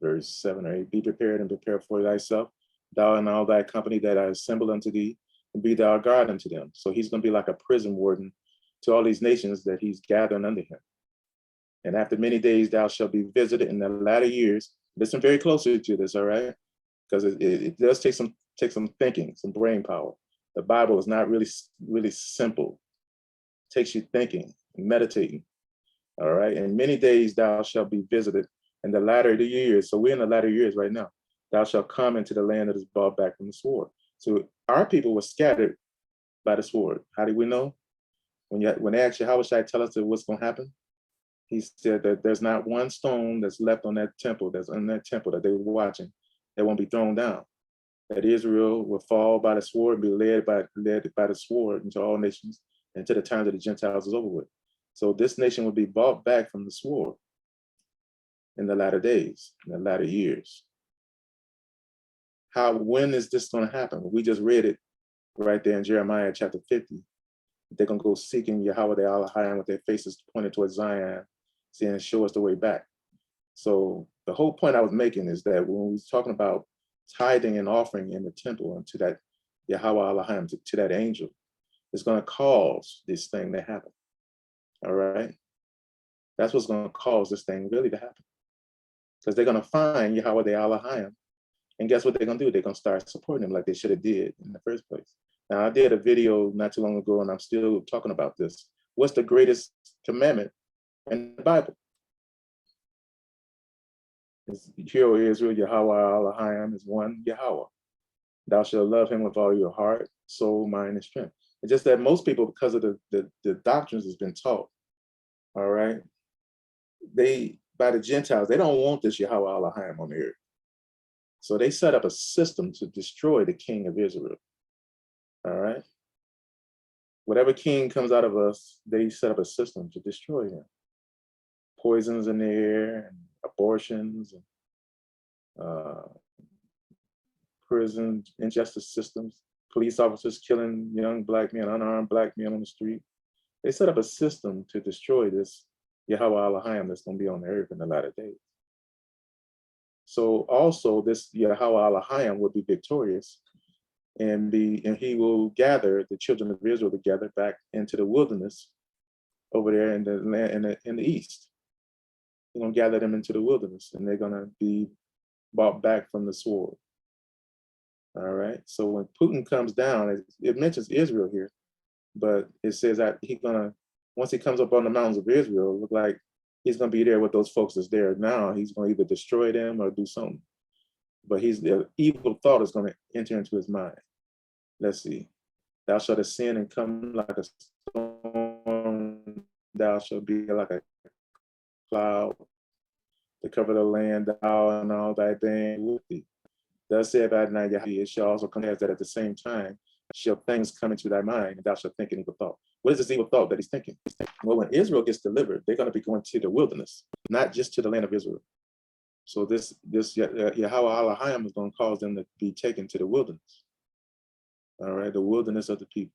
Verse 7 or 8, be prepared and prepare for thyself, thou and all thy company that I assemble unto thee, and be thou a guard unto them. So he's going to be like a prison warden to all these nations that he's gathering under him. And after many days, thou shalt be visited in the latter years. Listen very closely to this, all right? Because it does take some thinking, some brain power. The Bible is not really simple. It takes you thinking and meditating, all right? And many days thou shalt be visited in the latter years. So we're in the latter years right now. Thou shalt come into the land that is brought back from the sword. So our people were scattered by the sword. How do we know? When they asked you, how should I tell us what's going to happen? He said that there's not one stone that's left on that temple, that's in that temple that they were watching, that won't be thrown down. That Israel will fall by the sword, be led by the sword into all nations, until the time that the Gentiles is over with. So this nation will be bought back from the sword in the latter days, in the latter years. When is this going to happen? We just read it right there in Jeremiah chapter 50. They're going to go seeking Yahweh the Elohim with their faces pointed towards Zion, saying, show us the way back. So the whole point I was making is that when we was talking about tithing and offering in the temple and to that Yahweh Elohim, to that angel, it's going to cause this thing to happen. All right? That's what's going to cause this thing really to happen. Because they're going to find Yahweh the Elohim. And guess what they're going to do? They're going to start supporting him like they should have did in the first place. Now, I did a video not too long ago, and I'm still talking about this. What's the greatest commandment in the Bible? It's, hear, O Israel, Yahweh Elohim is one Yahweh. Thou shalt love him with all your heart, soul, mind, and strength. It's just that most people, because of the doctrines that's been taught, all right, they, by the Gentiles, they don't want this Yahweh Elohim on the earth. So they set up a system to destroy the king of Israel. All right. Whatever king comes out of us, they set up a system to destroy him. Poisons in the air, and abortions, and prison, injustice systems, police officers killing young black men, unarmed black men on the street. They set up a system to destroy this Yahweh Elohim that's going to be on the earth in the latter days. So also this Yahweh Elohim will be victorious, and he will gather the children of Israel together back into the wilderness over there in the land in the east. He's gonna gather them into the wilderness, and they're gonna be brought back from the sword. All right. So when Putin comes down, it mentions Israel here, but it says that once he comes up on the mountains of Israel, it look like he's gonna be there with those folks that's there now. He's gonna either destroy them or do something. But the evil thought is gonna enter into his mind. Let's see. Thou shalt ascend and come like a storm. Thou shalt be like a cloud to cover the land, thou and all thy band with thee. Thus saith Adonai Yahweh, it shall also come as that at the same time shall things come into thy mind, and thou shalt think an evil thought. What is this evil thought that he's thinking? Well, when Israel gets delivered, they're going to be going to the wilderness, not just to the land of Israel. So this Yahweh Elohim is going to cause them to be taken to the wilderness. All right, the wilderness of the people.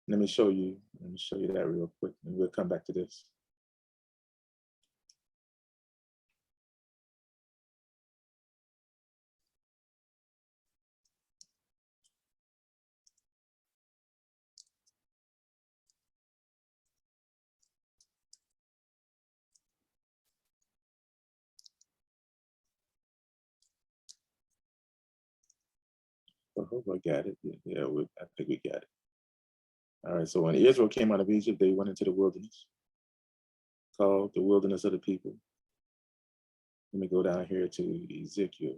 Let me show you that real quick, and we'll come back to this. I hope I got it. Yeah, I think we got it. All right, so when Israel came out of Egypt, they went into the wilderness, called the wilderness of the people. Let me go down here to Ezekiel.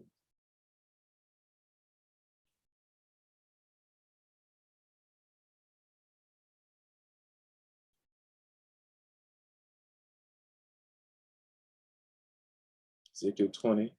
Ezekiel 20.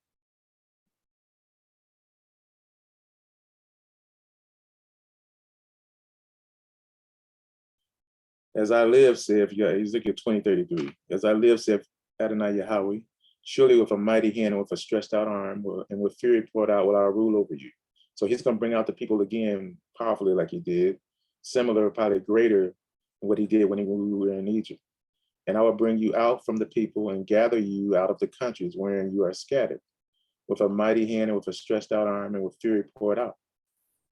As I live, saith Ezekiel 20:33. As I live, saith Adonai Yahweh, surely with a mighty hand and with a stretched out arm and with fury poured out will I rule over you. So he's going to bring out the people again powerfully like he did, similar, probably greater than what he did when we were in Egypt. And I will bring you out from the people and gather you out of the countries wherein you are scattered, with a mighty hand and with a stretched out arm and with fury poured out.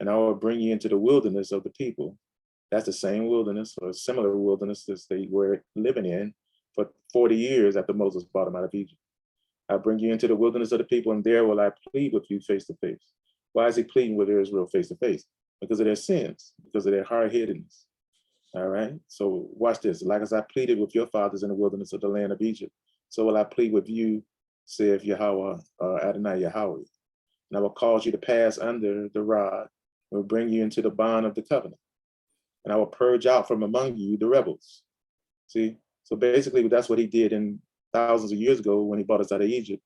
And I will bring you into the wilderness of the people. That's the same wilderness or similar wilderness that they were living in for 40 years after Moses brought them out of Egypt. I bring you into the wilderness of the people, and there will I plead with you face to face. Why is he pleading with Israel face to face? Because of their sins, because of their hard-headedness. All right. So watch this. Like as I pleaded with your fathers in the wilderness of the land of Egypt, so will I plead with you, saith Yahweh, Adonai Yahweh. And I will cause you to pass under the rod, and will bring you into the bond of the covenant. And I will purge out from among you the rebels. See? So basically that's what he did in thousands of years ago when he brought us out of Egypt.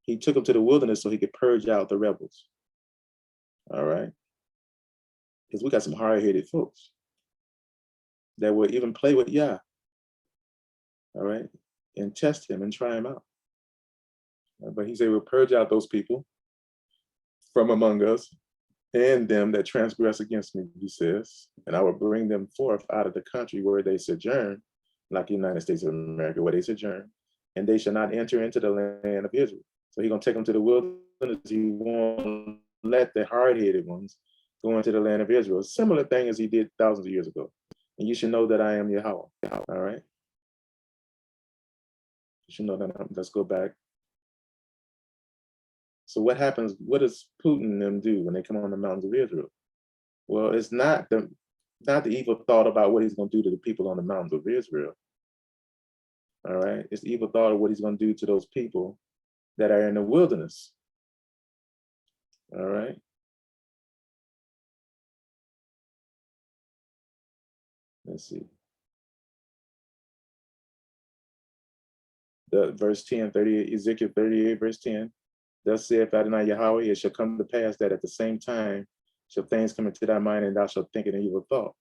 He took them to the wilderness so he could purge out the rebels. All right. Because we got some hard-headed folks that would even play with Yah. All right. And test him and try him out. But he said we'll purge out those people from among us. and them that transgress against me, he says, and I will bring them forth out of the country where they sojourn, like the United States of America, where they sojourn, and they shall not enter into the land of Israel. So he's going to take them to the wilderness. He won't let the hard-headed ones go into the land of Israel. A similar thing as he did thousands of years ago. And you should know that I am Yahweh. All right? You should know that. Let's go back. So what happens? What does Putin and them do when they come on the mountains of Israel? Well, it's not the evil thought about what he's going to do to the people on the mountains of Israel. All right? It's the evil thought of what he's going to do to those people that are in the wilderness. All right? Let's see. The verse 10, 38, Ezekiel 38, verse 10. Thus saith Adonai Yahweh, it shall come to pass that at the same time shall things come into thy mind, and thou shalt think an evil thought.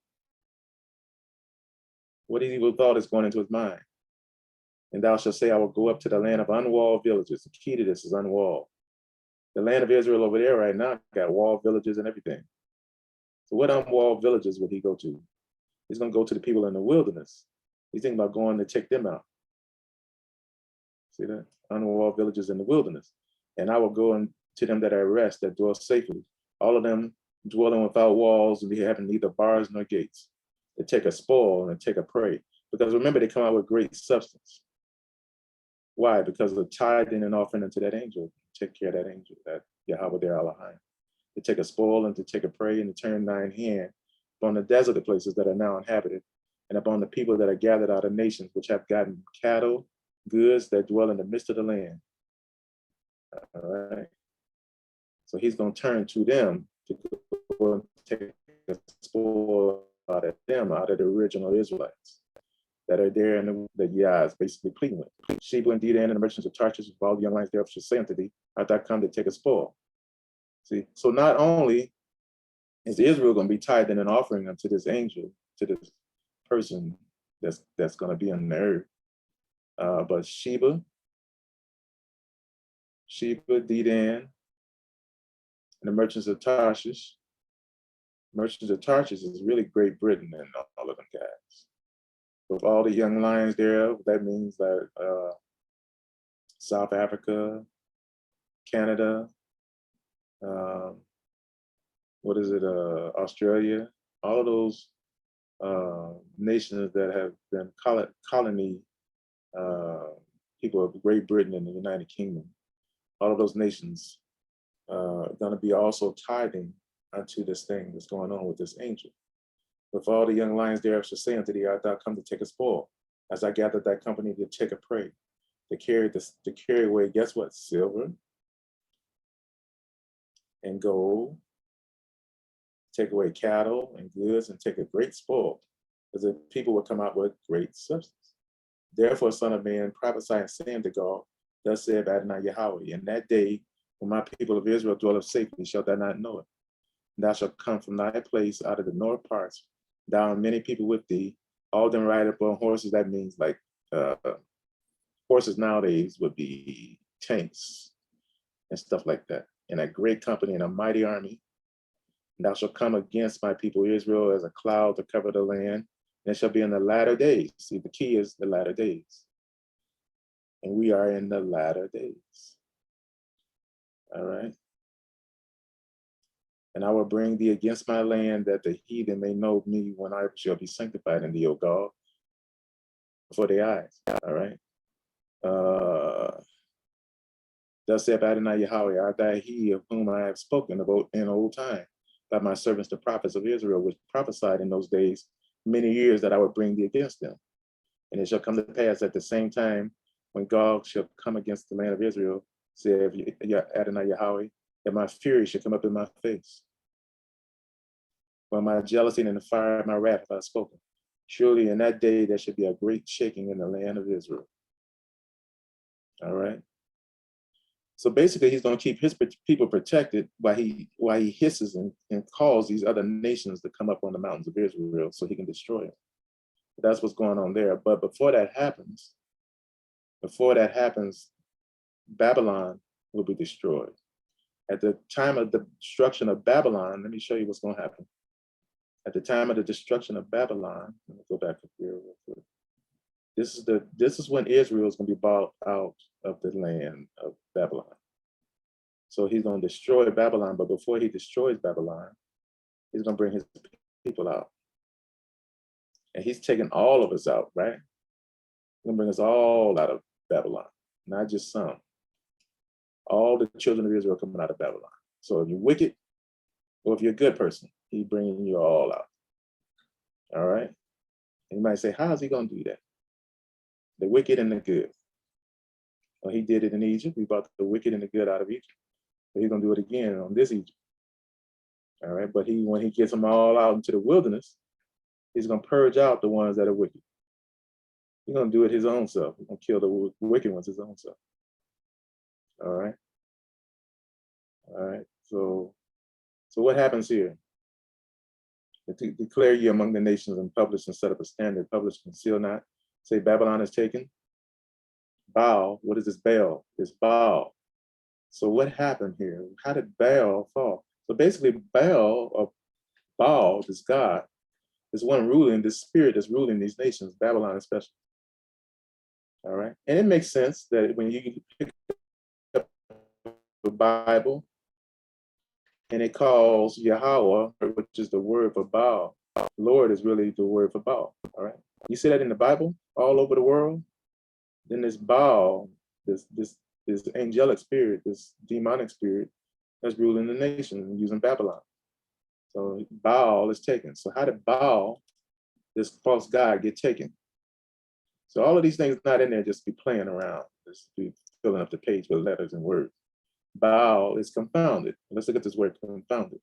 What evil thought is going into his mind? And thou shalt say, I will go up to the land of unwalled villages. The key to this is unwalled. The land of Israel over there right now got walled villages and everything. So what unwalled villages would he go to? He's going to go to the people in the wilderness. He's thinking about going to take them out. See that? Unwalled villages in the wilderness. And I will go to them that are at rest, that dwell safely. All of them dwelling without walls, and having neither bars nor gates. They take a spoil and take a prey. Because remember, they come out with great substance. Why? Because of the tithing and offering unto that angel. Take care of that angel, that Yahweh there Elohim. To take a spoil and to take a prey and to turn thine hand upon the desolate places that are now inhabited, and upon the people that are gathered out of nations, which have gotten cattle, goods that dwell in the midst of the land. All right. So he's going to turn to them to go and take a spoil out of them, out of the original Israelites that are there in the Yah is basically pleading with. Sheba and Dedan and the merchants of Tarshish, with all the young lions thereof, shall say unto thee, art thou come to take a spoil? See, so not only is Israel going to be tithing and offering unto this angel, to this person that's going to be on the earth, but Sheba, Dedan, and the merchants of Tarshish. Merchants of Tarshish is really Great Britain and all of them guys. With all the young lions there, that means that South Africa, Canada, Australia, all of those nations that have been colony people of Great Britain and the United Kingdom, all of those nations are going to be also tithing unto this thing that's going on with this angel. With all the young lions thereof shall say unto thee, art thou come to take a spoil? As I gathered that company to take a prey, to carry away, guess what? Silver and gold, take away cattle and goods, and take a great spoil, because the people will come out with great substance. Therefore, son of man, prophesy and say unto God, thus saith Adonai Yahweh, in that day when my people of Israel dwell safely, shalt thou not know it. Thou shalt come from thy place out of the north parts, thou and many people with thee, all of them ride upon horses. That means like horses nowadays would be tanks and stuff like that. In a great company and a mighty army. And thou shalt come against my people Israel as a cloud to cover the land. And it shall be in the latter days. See, the key is the latter days. And we are in the latter days. All right. And I will bring thee against my land, that the heathen may know me when I shall be sanctified in thee, O God, before their eyes. All right. Thus saith Adonai Yahweh, art thou he of whom I have spoken about in old time, by my servants the prophets of Israel, which prophesied in those days many years that I would bring thee against them. And it shall come to pass at the same time, when God shall come against the land of Israel, saith Adonai Yahweh, that my fury shall come up in my face. When my jealousy and the fire of my wrath have I spoken. Surely in that day there should be a great shaking in the land of Israel. All right. So basically, he's going to keep his people protected while he hisses and calls these other nations to come up on the mountains of Israel so he can destroy them. That's what's going on there. But before that happens, Babylon will be destroyed. At the time of the destruction of Babylon, let me show you what's going to happen. At the time of the destruction of Babylon, let me go back up here real quick. This is when Israel is going to be brought out of the land of Babylon. So he's going to destroy Babylon, but before he destroys Babylon, he's going to bring his people out. And he's taking all of us out, right? He's going to bring us all out of Babylon, not just some. All the children of Israel coming out of Babylon. So if you're wicked, or if you're a good person, he's bringing you all out. All right? And you might say, how is he going to do that? The wicked and the good. Well, he did it in Egypt. He brought the wicked and the good out of Egypt. But he's going to do it again on this Egypt. All right? But when he gets them all out into the wilderness, he's going to purge out the ones that are wicked. He's going to do it his own self. He's going to kill the wicked ones his own self. All right? All right. So what happens here? Declare ye among the nations and publish and set up a standard, publish and seal not. Say Babylon is taken. Baal, what is this Baal? It's Baal. So what happened here? How did Baal fall? So basically Baal, or Baal, this God, is one ruling, this spirit is ruling these nations, Babylon especially. All right. And it makes sense that when you pick up the Bible and it calls Yahweh, which is the word for Baal, Lord is really the word for Baal. All right. You see that in the Bible all over the world? Then this Baal, this angelic spirit, this demonic spirit that's ruling the nation using Babylon. So Baal is taken. So how did Baal, this false god, get taken? So all of these things not in there just be playing around, just be filling up the page with letters and words. Baal is confounded. Let's look at this word, confounded.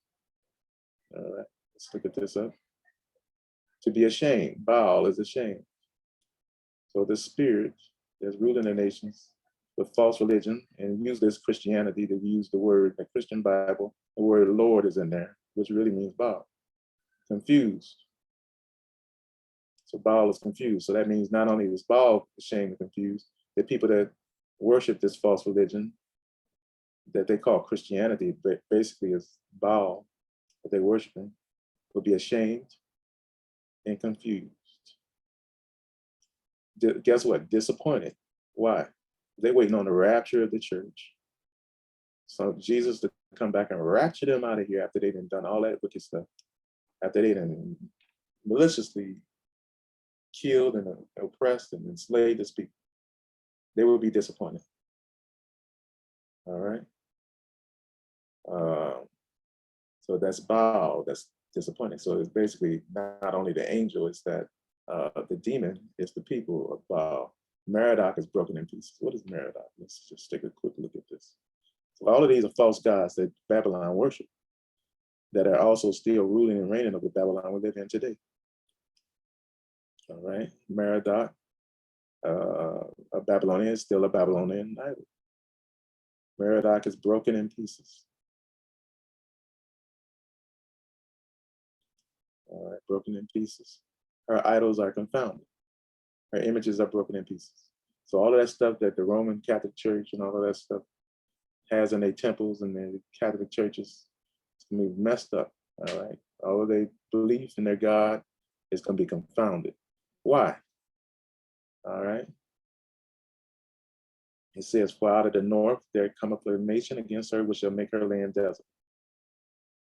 All right, let's look at this up. To be ashamed. Baal is ashamed. So the spirit that's ruling the nations with false religion, and use this Christianity to use the word, the Christian Bible, the word Lord is in there, which really means Baal. Confused. So Baal is confused. So that means not only is Baal ashamed and confused, the people that worship this false religion that they call Christianity, but basically is Baal that they're worshiping, will be ashamed and confused. Guess what? Disappointed. Why? They're waiting on the rapture of the church. So Jesus to come back and rapture them out of here after they've done all that wicked stuff, after they done maliciously killed and oppressed and enslaved his people. They will be disappointed. All right. So that's Baal, that's disappointing. So it's basically not only the angel, it's that the demon is the people of Baal. Merodach is broken in pieces. What is Merodach? Let's just take a quick look at this. So all of these are false gods that Babylon worship, that are also still ruling and reigning over Babylon we live in today. All right, Merodach, a Babylonian, is still a Babylonian idol. Merodach is broken in pieces. All right, broken in pieces. Her idols are confounded. Her images are broken in pieces. So all of that stuff that the Roman Catholic Church and all of that stuff has in their temples and their Catholic churches, it's gonna be messed up. All right, all of their belief in their God is gonna be confounded. Why? All right. It says, for out of the north there cometh a nation against her, which shall make her land desolate.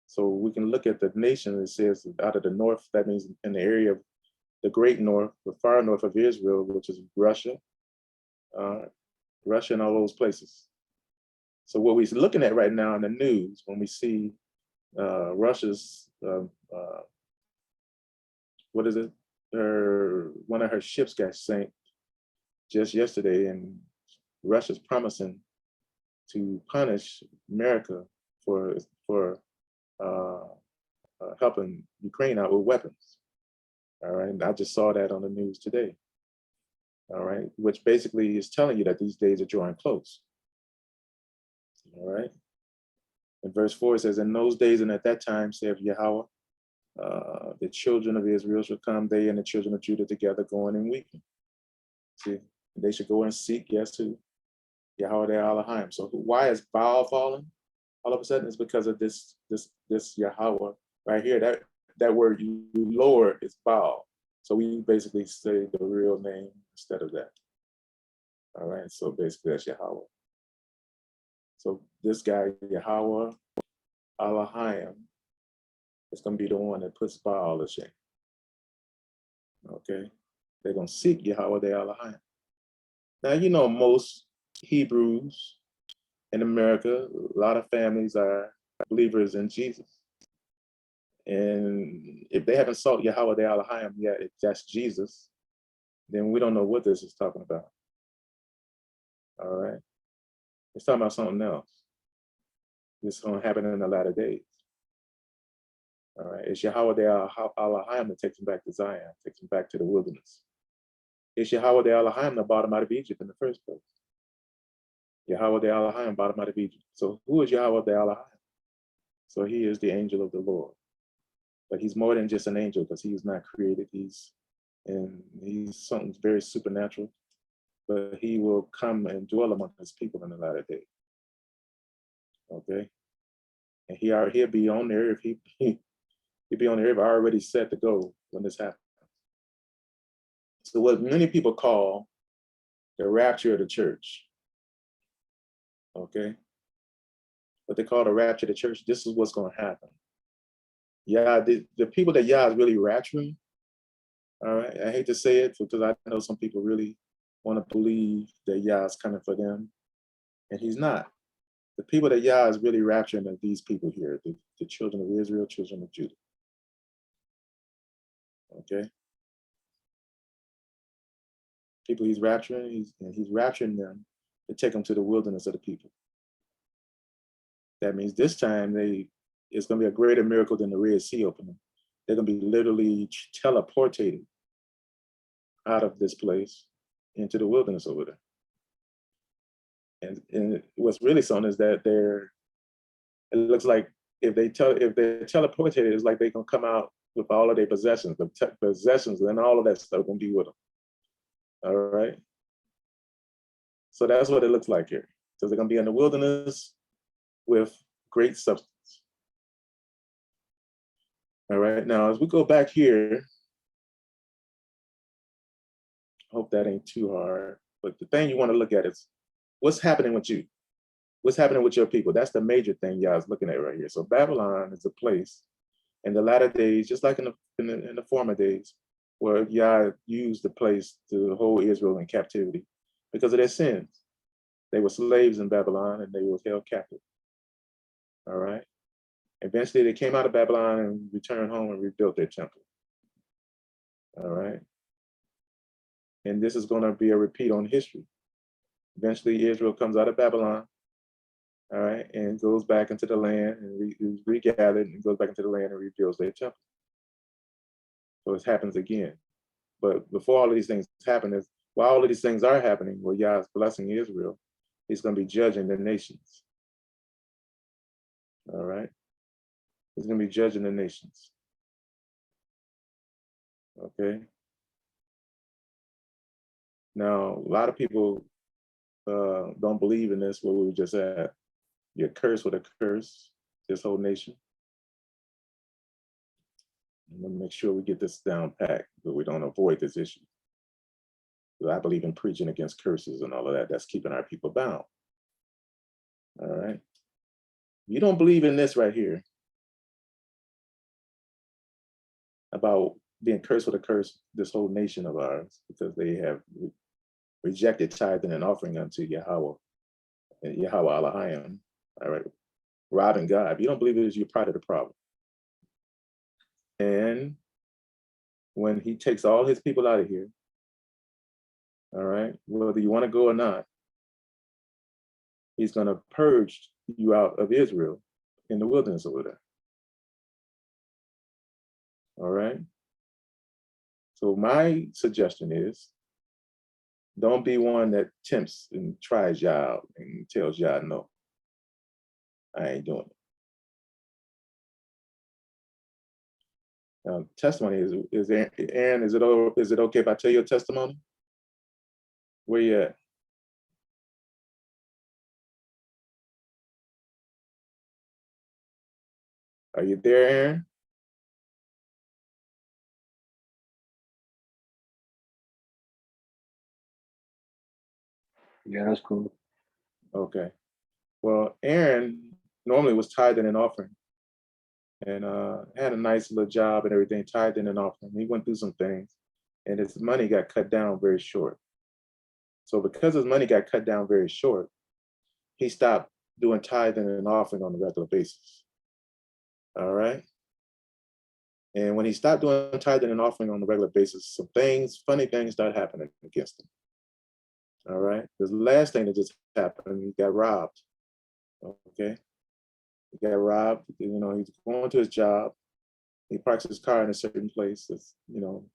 So we can look at the nation, it says out of the north, that means in the area of the great north, the far north of Israel, which is Russia, Russia and all those places. So what we're looking at right now in the news, when we see Russia's, what is it? One of her ships got sank just yesterday, and Russia's promising to punish America for helping Ukraine out with weapons. All right, and I just saw that on the news today. All right, which basically is telling you that these days are drawing close. All right. In verse 4 it says, in those days and at that time, saith Yahweh, the children of Israel shall come, they and the children of Judah together, going and weeping. See, they should go and seek, yes, who? Yahweh their Elohim. So why is Baal falling? All of a sudden, it's because of this Yahweh right here. That word Lord is Baal. So we basically say the real name instead of that. All right. So basically, that's Yahweh. So this guy Yahweh Elohim is going to be the one that puts Baal to shame. Okay. They're going to seek Yahweh the Elohim. Now, you know, most Hebrews in America, a lot of families are believers in Jesus. And if they haven't sought Yahweh the Elohim yet, if that's Jesus, then we don't know what this is talking about. All right. It's talking about something else. This is going to happen in the latter days. All right. It's Yahweh the Elohim that takes them back to Zion, takes them back to the wilderness. It's Yahweh the Elohim that brought them out of Egypt in the first place. Yahweh the Elohim brought them out of Egypt. So who is Yahweh the Elohim? So he is the angel of the Lord. But he's more than just an angel because he was not created. He's something very supernatural. But he will come and dwell among his people in the latter day. Okay? And he'll be on the earth. He'll be on the earth already set to go when this happens. So what many people call the rapture of the church. Okay? What they call the rapture of the church, this is what's going to happen. Yeah, the people that Yah is really rapturing, all right, I hate to say it because I know some people really want to believe that Yah is coming for them, and he's not. The people that Yah is really rapturing are these people here, the children of Israel, children of Judah. Okay? People he's rapturing, he's rapturing them to take them to the wilderness of the people. That means this time it's going to be a greater miracle than the Red Sea opening. They're going to be literally teleported out of this place into the wilderness over there. And what's really something is that it looks like if they're teleported, it's like they're going to come out with all of their possessions, possessions, and all of that stuff going to be with them. All right. So that's what it looks like here. So they're going to be in the wilderness with great substance. All right. Now, as we go back here, I hope that ain't too hard. But the thing you want to look at is what's happening with you? What's happening with your people? That's the major thing y'all is looking at right here. So Babylon is a place in the latter days, just like in the former days, where Yah used the place to hold Israel in captivity because of their sins. They were slaves in Babylon and they were held captive. All right. Eventually they came out of Babylon and returned home and rebuilt their temple. All right. And this is going to be a repeat on history. Eventually Israel comes out of Babylon, all right, and goes back into the land and is regathered and goes back into the land and rebuilds their temple. So it happens again. But before all of these things happen, while all of these things are happening, where Yah is blessing Israel, he's going to be judging the nations. All right. He's going to be judging the nations. Okay. Now, a lot of people don't believe in this, what we were just at. You're cursed with a curse, this whole nation. I'm going to make sure we get this down packed, but we don't avoid this issue. But I believe in preaching against curses and all of that. That's keeping our people bound. All right. You don't believe in this right here about being cursed with a curse, this whole nation of ours, because they have rejected tithing and offering unto Yahweh and Yahweh Elohim. All right. Robbing God. If you don't believe it, you're part of the problem. And when he takes all his people out of here, all right, whether you want to go or not, he's going to purge you out of Israel in the wilderness over there. All right. So my suggestion is, don't be one that tempts and tries Yah out and tells Yah, no, I ain't doing it. Testimony is Aaron, is it okay if I tell you a testimony? Where you at? Are you there, Aaron? Yeah, that's cool. Okay. Well, Aaron normally was tithing and offering, and had a nice little job and everything, tithing and offering. He went through some things, and his money got cut down very short. So because his money got cut down very short, he stopped doing tithing and offering on a regular basis. All right. And when he stopped doing tithing and offering on a regular basis, some things, funny things started happening against him. All right. The last thing that just happened, he got robbed. Okay. He got robbed. You know, he's going to his job. He parks his car in a certain place, that's, you know,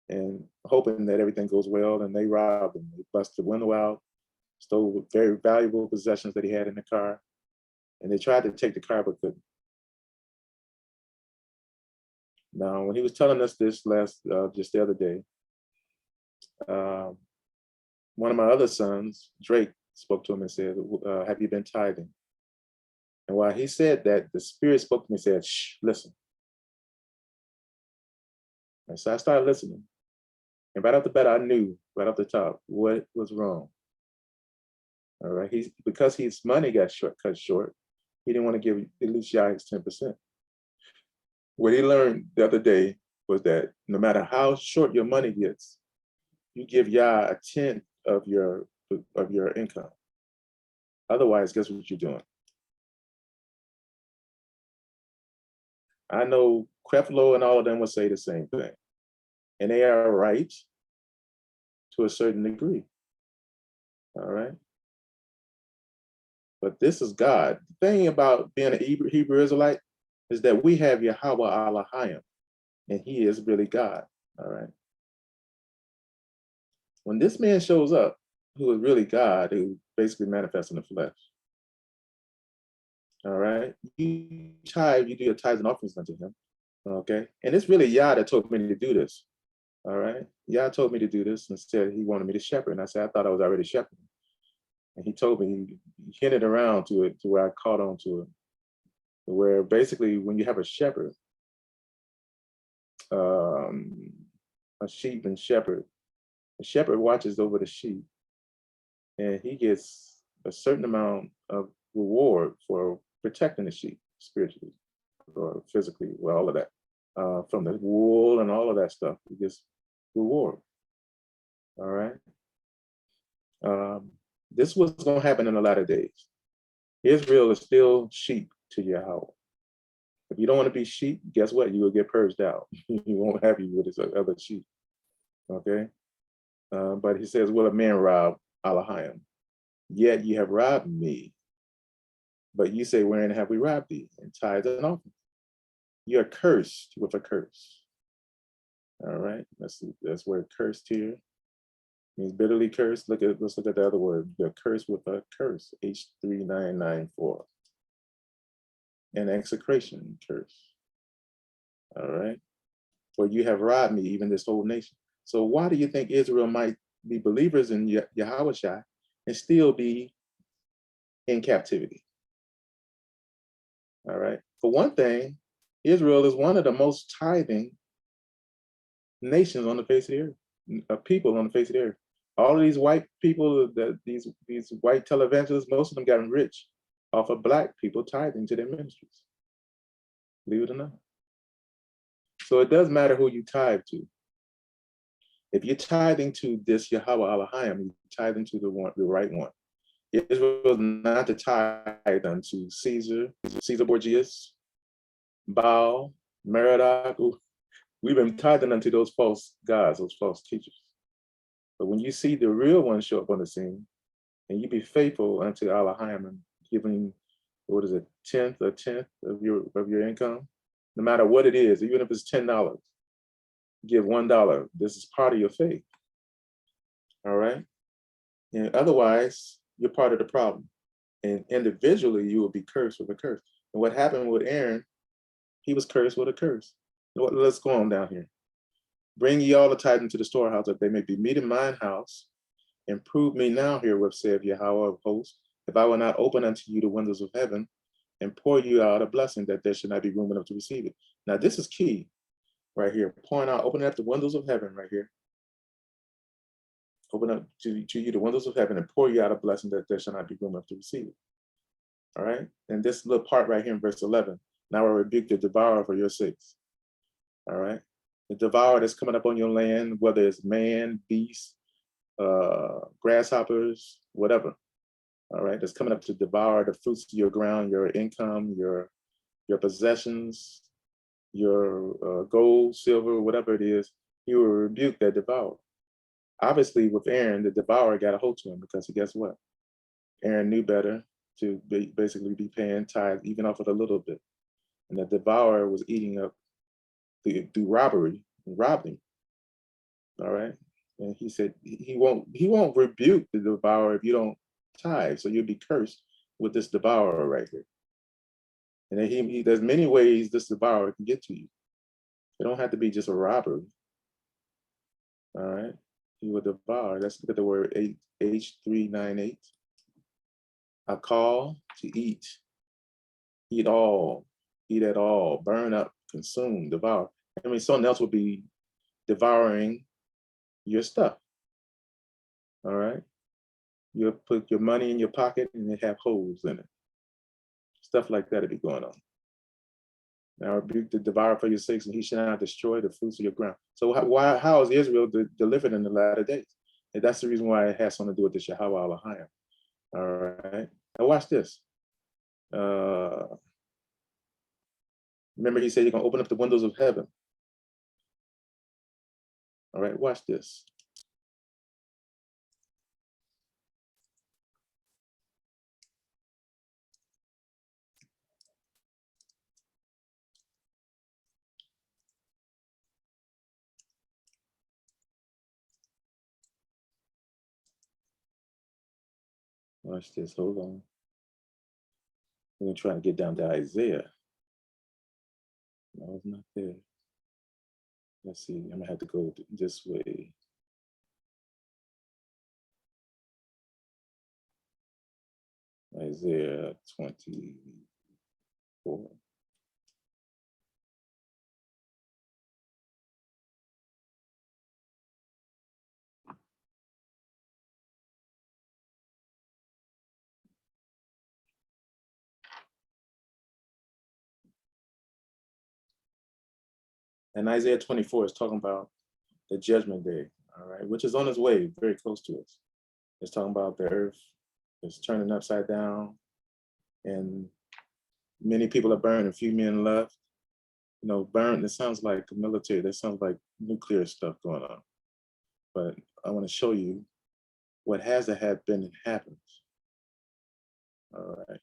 and hoping that everything goes well. And they robbed him. They busted the window out, stole very valuable possessions that he had in the car. And they tried to take the car, but couldn't. Now, when he was telling us this just the other day, one of my other sons, Drake, spoke to him and said, have you been tithing? And while he said that, the Spirit spoke to me and said, shh, listen. And so I started listening. And right off the bat, I knew right off the top what was wrong. All right. Because his money got cut short, he didn't want to give at least Yah his 10%. What he learned the other day was that no matter how short your money gets, you give Yah a tenth of your income. Otherwise, guess what you're doing? I know Creflo and all of them will say the same thing. And they are right to a certain degree. All right. But this is God. The thing about being an Hebrew Israelite is that we have Yahweh Elohim, and he is really God. All right. When this man shows up, who is really God, who basically manifests in the flesh, all right, you tithe, you do your tithes and offerings unto him, okay? And it's really Yah that told me to do this, all right? Yah told me to do this and said he wanted me to shepherd, and I said, I thought I was already shepherding. And he told me, he hinted around to it, to where I caught on to it, where basically when you have a shepherd, a sheep and shepherd, the shepherd watches over the sheep, and he gets a certain amount of reward for protecting the sheep spiritually or physically, well, all of that, from the wool and all of that stuff. He gets reward. All right. This was going to happen in a lot of days. Israel is still sheep to Yahweh. If you don't want to be sheep, guess what? You will get purged out. He won't have you with his other sheep. Okay. But he says, will a man rob Elohim? Yet you have robbed me. But you say, wherein have we robbed thee? In tithes and offerings. You are cursed with a curse. All right. That's where cursed here means bitterly cursed. Let's look at the other word. You're cursed with a curse. H3994. An execration curse. All right. For you have robbed me, even this whole nation. So why do you think Israel might be believers in Yahweh Shai and still be in captivity? All right. For one thing, Israel is one of the most tithing nations on the face of the earth, people on the face of the earth. All of these white people, these white televangelists, most of them got rich off of Black people tithing to their ministries. Believe it or not. So it does matter who you tithe to. If you're tithing to this Yahweh Elohim, you're tithing to the right one. Israel is not to tithe unto Caesar Borgias, Baal, Merodach. We've been tithing unto those false gods, those false teachers. But when you see the real one show up on the scene, and you be faithful unto Elohim and giving, what is it, a tenth of your income, no matter what it is, even if it's $10, give $1. This is part of your faith. All right. And otherwise, you're part of the problem. And individually, you will be cursed with a curse. And what happened with Aaron, he was cursed with a curse. Let's go on down here. Bring ye all the tithe into the storehouse, that they may be meat in mine house. And prove me now herewith, saith Yahweh of hosts, if I will not open unto you the windows of heaven, and pour you out a blessing that there should not be room enough to receive it. Now, this is key right here. Pouring out, opening up the windows of heaven right here. Open up to you the windows of heaven and pour you out a blessing that there shall not be room enough to receive it. All right. And this little part right here in verse 11. Now I rebuke the devourer for your sakes. All right. The devourer that's coming up on your land, whether it's man, beast, grasshoppers, whatever. All right. That's coming up to devour the fruits of your ground, your income, your possessions, your gold, silver, whatever it is. He will rebuke that devourer. Obviously, with Aaron, the devourer got a hold to him because guess what? Aaron knew better to basically be paying tithe even off of a little bit. And the devourer was eating up through robbery and robbed him. All right. And he said he won't rebuke the devourer if you don't tithe. So you'll be cursed with this devourer right here. And then there's many ways this devourer can get to you. It don't have to be just a robbery. All right. He will devour. Let's look at the word H398. I call to eat. Eat all. Eat at all. Burn up. Consume. Devour. I mean, someone else will be devouring your stuff. All right. You'll put your money in your pocket and it have holes in it. Stuff like that will be going on. Now rebuke the devourer for your sakes, and he shall not destroy the fruits of your ground. So how is Israel delivered in the latter days? And that's the reason why it has something to do with the Yahweh Elohim. All right. Now watch this. Remember, he said you're going to open up the windows of heaven. All right. Watch this. Watch this. Hold on. We're going to try to get down to Isaiah. No, it's not there. Let's see. I'm going to have to go this way. Isaiah 24. And Isaiah 24 is talking about the judgment day, all right, which is on its way, very close to us. It's talking about the earth is turning upside down and many people are burned, a few men left. You know, burned, it sounds like military, that sounds like nuclear stuff going on. But I want to show you what has to have been and happens. All right.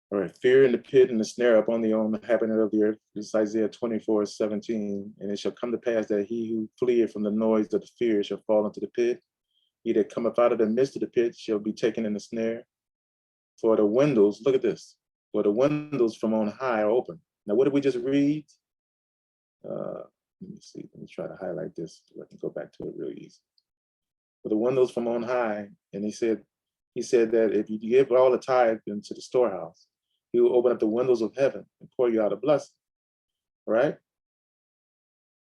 All right, fear in the pit and the snare upon the inhabitant of the earth. This is Isaiah 24:17. And it shall come to pass that he who fleeth from the noise of the fear shall fall into the pit. He that cometh out of the midst of the pit shall be taken in the snare. For the windows, look at this. For the windows from on high are open. Now, what did we just read? Let me see. Let me try to highlight this so I can go back to it really easy. For the windows from on high, and he said that if you give all the tithe into the storehouse, he will open up the windows of heaven and pour you out a blessing. Right?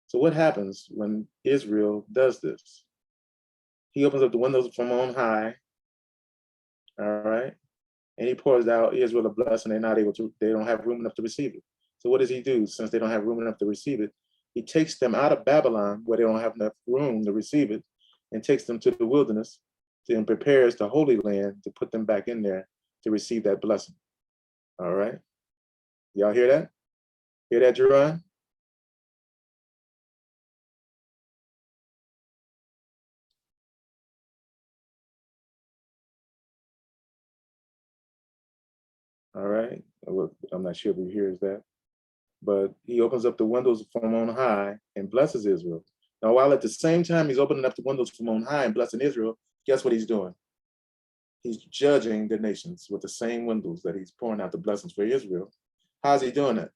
So what happens when Israel does this? He opens up the windows from on high. All right. And he pours out Israel a blessing. They don't have room enough to receive it. So what does he do? Since they don't have room enough to receive it, he takes them out of Babylon where they don't have enough room to receive it and takes them to the wilderness and prepares the Holy Land to put them back in there to receive that blessing. All right. Y'all hear that? Hear that, Jerron? All right. Well, I'm not sure if he hears that, but he opens up the windows from on high and blesses Israel. Now, while at the same time he's opening up the windows from on high and blessing Israel, guess what he's doing? He's judging the nations with the same windows that he's pouring out the blessings for Israel. How's he doing that?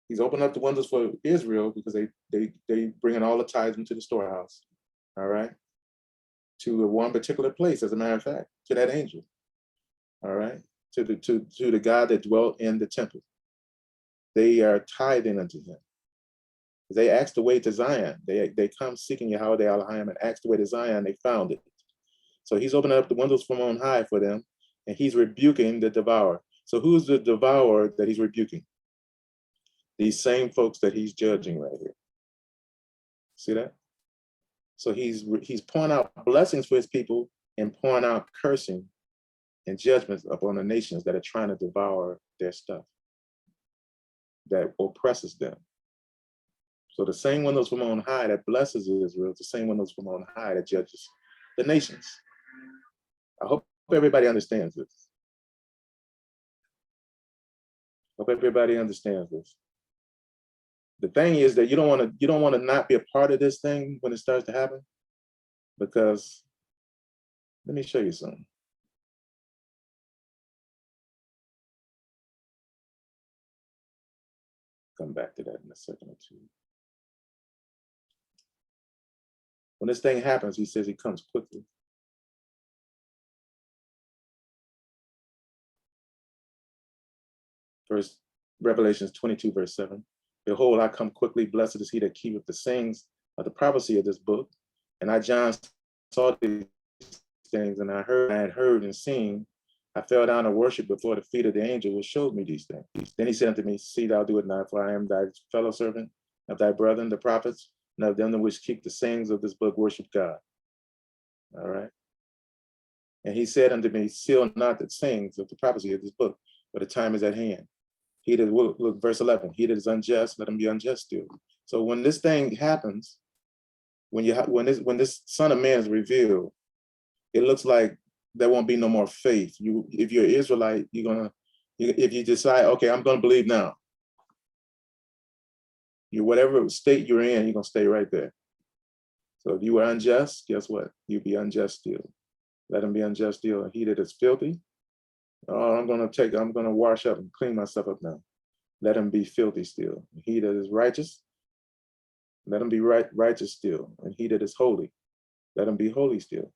He's opening up the windows for Israel because they bringing all the tithes into the storehouse, all right, to one particular place, as a matter of fact, to that angel, all right, to the God that dwelt in the temple. They are tithing unto him. They asked the way to Zion. They come seeking Yahweh Elohim and asked the way to Zion. They found it. So he's opening up the windows from on high for them, and he's rebuking the devourer. So who's the devourer that he's rebuking? These same folks that he's judging right here. See that? So he's pouring out blessings for his people and pouring out cursing and judgments upon the nations that are trying to devour their stuff, that oppresses them. So the same windows from on high that blesses Israel, the same windows from on high that judges the nations. I hope everybody understands this. Hope everybody understands this. The thing is that you don't want to not be a part of this thing when it starts to happen, because let me show you something. Come back to that in a second or two. When this thing happens, he says he comes quickly. First, Revelations 22, verse 7. Behold, I come quickly, blessed is he that keepeth the sayings of the prophecy of this book. And I, John, saw these things, and I had heard and seen. I fell down and worshiped before the feet of the angel which showed me these things. Then he said unto me, see thou do it not, for I am thy fellow servant of thy brethren, the prophets, and of them which keep the sayings of this book, worship God. All right. And he said unto me, seal not the sayings of the prophecy of this book, for the time is at hand. He that look, verse 11, he that is unjust, let him be unjust still. So when this thing happens, when this Son of Man is revealed, it looks like there won't be no more faith. If you're an Israelite, if you decide, okay, I'm gonna believe now. Whatever state you're in, you're gonna stay right there. So if you were unjust, guess what? You'll be unjust still. Let him be unjust still. And he that is filthy, oh, I'm gonna wash up and clean myself up now. Let him be filthy still. He that is righteous, let him be righteous still. And he that is holy, let him be holy still.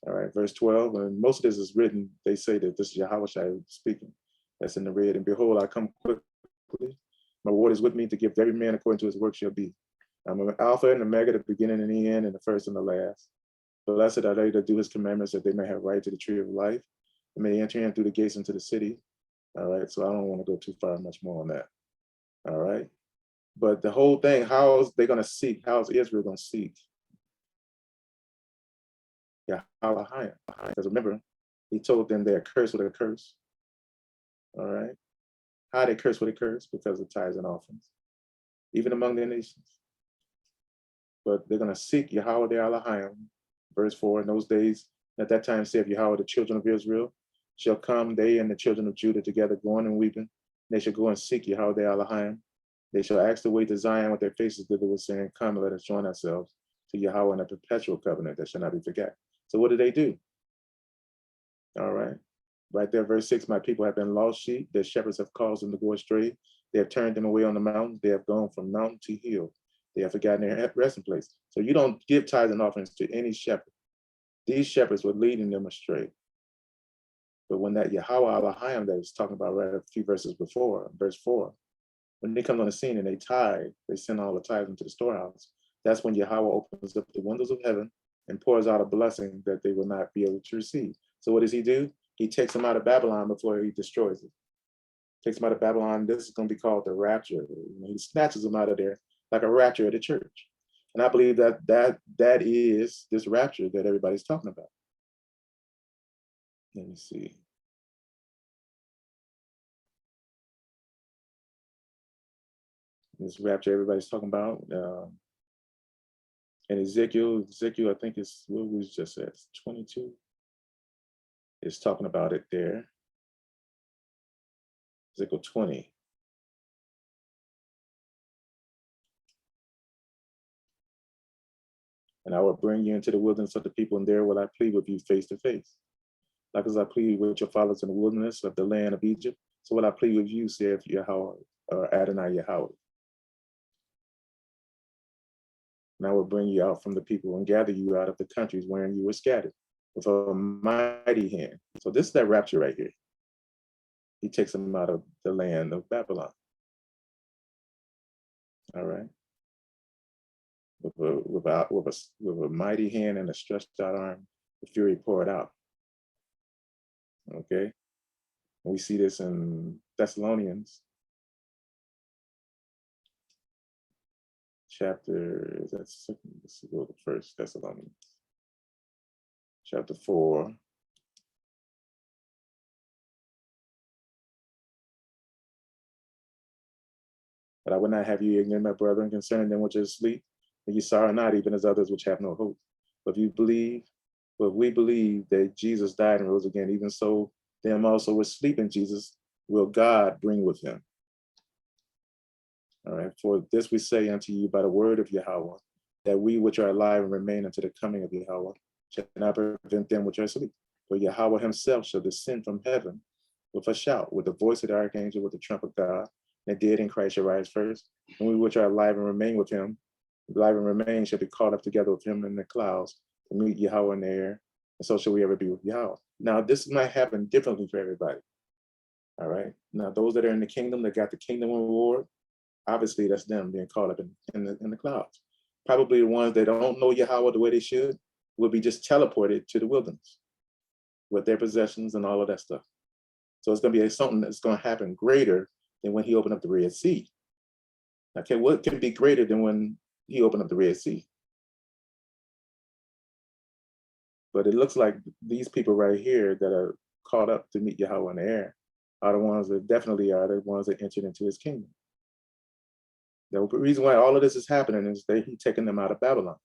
All right, verse 12, and most of this is written, they say that this is Yahweh speaking. That's in the red. And behold, I come quickly. My word is with me to give every man according to his work shall be. I'm an Alpha and Omega, the beginning and the end, and the first and the last. Blessed are they that do his commandments, that they may have right to the tree of life, and may enter in through the gates into the city. All right, so I don't want to go too far much more on that. All right, but the whole thing, how is they going to seek? How is Israel going to seek? Yeah, because remember, he told them they're cursed with a curse. All right, how they curse with a curse? Because of tithes and offerings, even among their nations. But they're going to seek Yahweh Elohim. Verse 4, in those days, at that time saith Yahweh, the children of Israel shall come, they and the children of Judah together, going and weeping. They shall go and seek Yahweh Elohim. They shall ask the way to Zion with their faces thither, saying, come, let us join ourselves to Yahweh in a perpetual covenant that shall not be forgotten. So what do? All right. Right there, verse 6, my people have been lost sheep. Their shepherds have caused them to go astray. They have turned them away on the mountains. They have gone from mountain to hill. They have forgotten their resting place. So you don't give tithes and offerings to any shepherd. These shepherds were leading them astray. But when that Yahweh Elohim that was talking about right a few verses before, verse 4, when they come on the scene and they tithe, they send all the tithes into the storehouse. That's when Yahweh opens up the windows of heaven and pours out a blessing that they will not be able to receive. So what does he do? He takes them out of Babylon before he destroys it. Takes them out of Babylon. This is going to be called the Rapture. He snatches them out of there like a rapture of the church. And I believe that is this rapture that everybody's talking about. Let me see. This rapture everybody's talking about. And Ezekiel, I think it's what we just said, 22. It's talking about it there. Ezekiel 20. And I will bring you into the wilderness of the people, and there will I plead with you face to face. Like as I plead with your fathers in the wilderness of the land of Egypt, so will I plead with you, saith Yahweh, or Adonai Yahweh. And I will bring you out from the people and gather you out of the countries wherein you were scattered with a mighty hand. So this is that rapture right here. He takes them out of the land of Babylon. All right. With a mighty hand and a stretched out arm, the fury poured out. Okay. And we see this in Thessalonians chapter, let's go to First Thessalonians, chapter 4. But I would not have you ignorant, my brethren, concerning them which are asleep, and you sorrow not, even as others which have no hope. But if we believe that Jesus died and rose again, even so them also which sleep in Jesus will God bring with him. All right, for this we say unto you by the word of Yahweh, that we which are alive and remain unto the coming of Yahweh shall not prevent them which are asleep. For Yahweh himself shall descend from heaven with a shout, with the voice of the archangel, with the trump of God, and the dead in Christ shall rise first. And we which are alive and remain with him, alive and remain, shall be caught up together with him in the clouds to meet Yahweh in the air, and so shall we ever be with Yahweh. Now, this might happen differently for everybody. All right. Now, those that are in the kingdom, that got the kingdom reward, obviously that's them being caught up in the clouds. Probably the ones that don't know Yahweh the way they should will be just teleported to the wilderness with their possessions and all of that stuff. So it's going to be something that's going to happen greater than when he opened up the Red Sea. Okay, what can be greater than when he opened up the Red Sea? But it looks like these people right here that are caught up to meet Yahweh in the air are the ones that definitely are the ones that entered into his kingdom. The reason why all of this is happening is that he's taking them out of Babylon,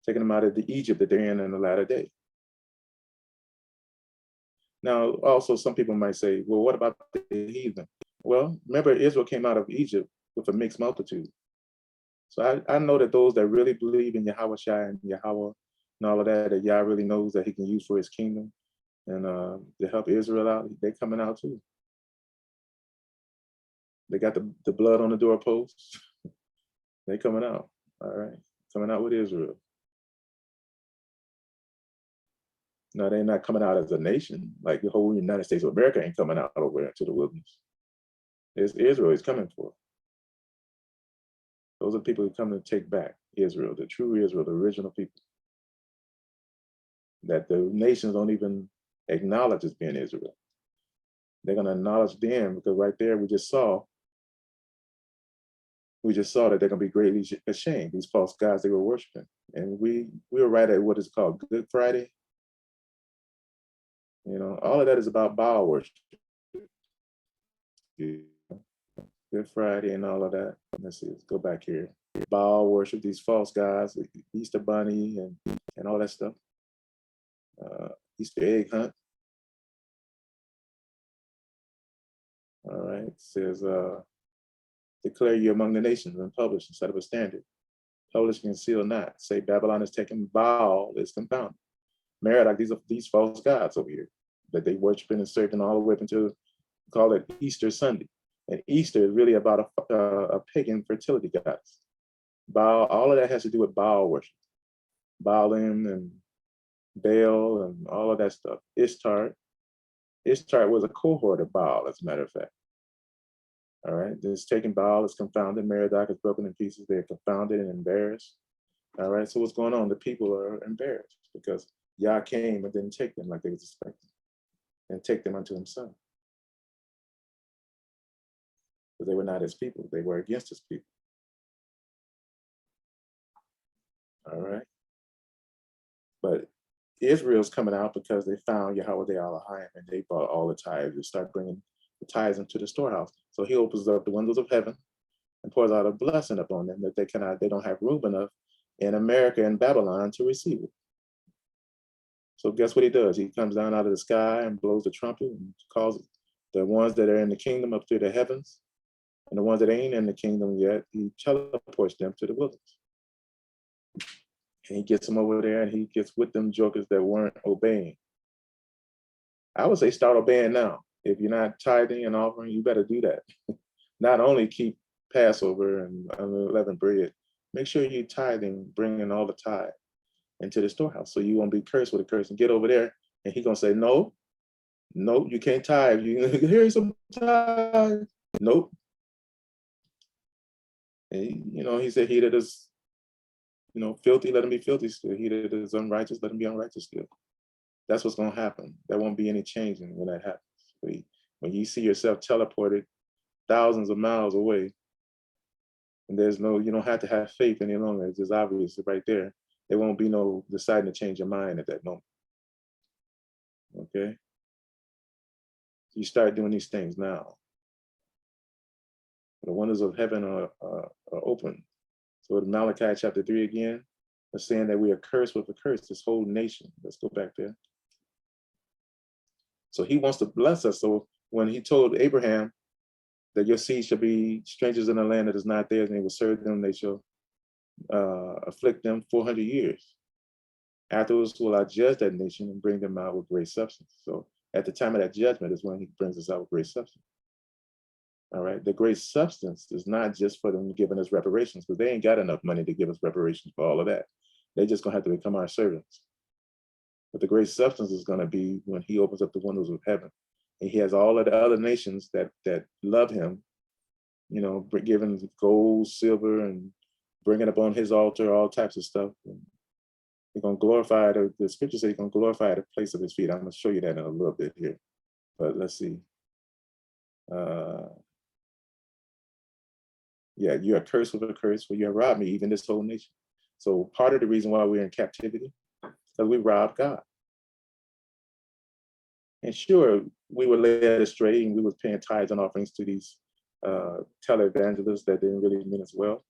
taking them out of the Egypt that they're in the latter day. Now, also some people might say, well, what about the heathen? Well, remember Israel came out of Egypt with a mixed multitude. So I know that those that really believe in Yahweh Shai and Yahweh and all of that, that Yah really knows that he can use for his kingdom and to help Israel out, they're coming out too. They got the blood on the doorposts. They coming out, all right, coming out with Israel. No, they're not coming out as a nation. Like the whole United States of America ain't coming out over into the wilderness. It's Israel is coming for. Those are people who come to take back Israel, the true Israel, the original people that the nations don't even acknowledge as being Israel. They're going to acknowledge them because right there we just saw that they're going to be greatly ashamed, these false gods they were worshiping. And we were right at what is called Good Friday. You know, all of that is about Baal worship. Good Friday and all of that. Let's see, let's go back here. Baal worship, these false gods, the Easter bunny and all that stuff. Easter egg hunt. All right, it says, declare you among the nations and publish and set up a standard. Publish and seal not. Say Babylon is taken, Baal is confounded. Merodach, these false gods over here that they worshiping and serving all the way up until call it Easter Sunday. And Easter is really about a pagan fertility goddess. Baal, all of that has to do with Baal worship. Baalim and Baal and all of that stuff. Ishtar was a cohort of Baal, as a matter of fact. All right, this taken Baal is confounded. Merodach is broken in pieces. They're confounded and embarrassed. All right, so what's going on? The people are embarrassed because Yah came and didn't take them like they was expecting and take them unto himself. Because they were not his people. They were against his people. All right. But Israel's coming out because they found Yahweh de Elohim and they bought all the tithes and start bringing the tithes into the storehouse. So he opens up the windows of heaven and pours out a blessing upon them that they don't have room enough in America and Babylon to receive it. So guess what he does? He comes down out of the sky and blows the trumpet and calls the ones that are in the kingdom up to the heavens, and the ones that ain't in the kingdom yet, he teleports them to the wilderness. And he gets them over there and he gets with them jokers that weren't obeying. I would say start obeying now. If you're not tithing and offering, you better do that. Not only keep Passover and unleavened bread, make sure you're tithing, bringing all the tithe into the storehouse so you won't be cursed with a curse. And get over there and he's going to say, no, you can't tithe. Here's some tithe. Nope. And, he said, he that is, filthy, let him be filthy still. He that is unrighteous, let him be unrighteous still. That's what's going to happen. There won't be any changing when that happens. When you see yourself teleported thousands of miles away, and you don't have to have faith any longer. It's just obvious right there. There won't be no deciding to change your mind at that moment. Okay? You start doing these things now. The wonders of heaven are open. So in Malachi chapter 3 again, it's saying that we are cursed with a curse, this whole nation. Let's go back there. So he wants to bless us. So when he told Abraham that your seed shall be strangers in a land that is not theirs, and they will serve them, they shall afflict them 400 years. Afterwards will I judge that nation and bring them out with great substance. So at the time of that judgment is when he brings us out with great substance. All right, the great substance is not just for them giving us reparations, because they ain't got enough money to give us reparations for all of that. They're just gonna have to become our servants. But the great substance is gonna be when he opens up the windows of heaven. And he has all of the other nations that love him, giving gold, silver, and bringing up on his altar all types of stuff. And he's going to glorify, the scripture says he's going to glorify the place of his feet. I'm going to show you that in a little bit here. But let's see. Yeah, you are cursed with a curse, for you have robbed me, even this whole nation. So part of the reason why we're in captivity is because we robbed God. And sure, we were led astray and we were paying tithes and offerings to these televangelists that didn't really mean us well.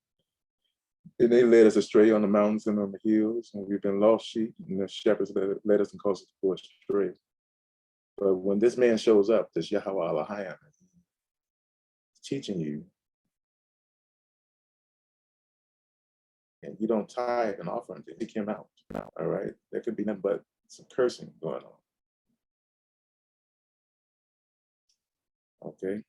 And they led us astray on the mountains and on the hills, and we've been lost sheep, and the shepherds led us and caused us to go astray. But when this man shows up, this Yahweh Elohim, teaching you, and you don't tithe and offering to kick him out, all right? There could be nothing but some cursing going on. Okay.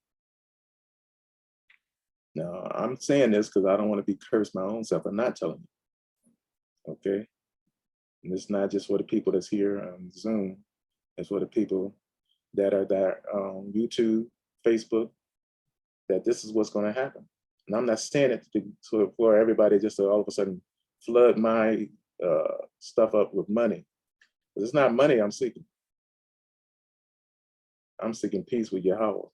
Now, I'm saying this because I don't want to be cursed my own self. I'm not telling you. Okay. And it's not just for the people that's here on Zoom. It's for the people that are there on YouTube, Facebook, that this is what's going to happen. And I'm not saying it for everybody just to all of a sudden flood my stuff up with money. Because it's not money I'm seeking. I'm seeking peace with Yahweh.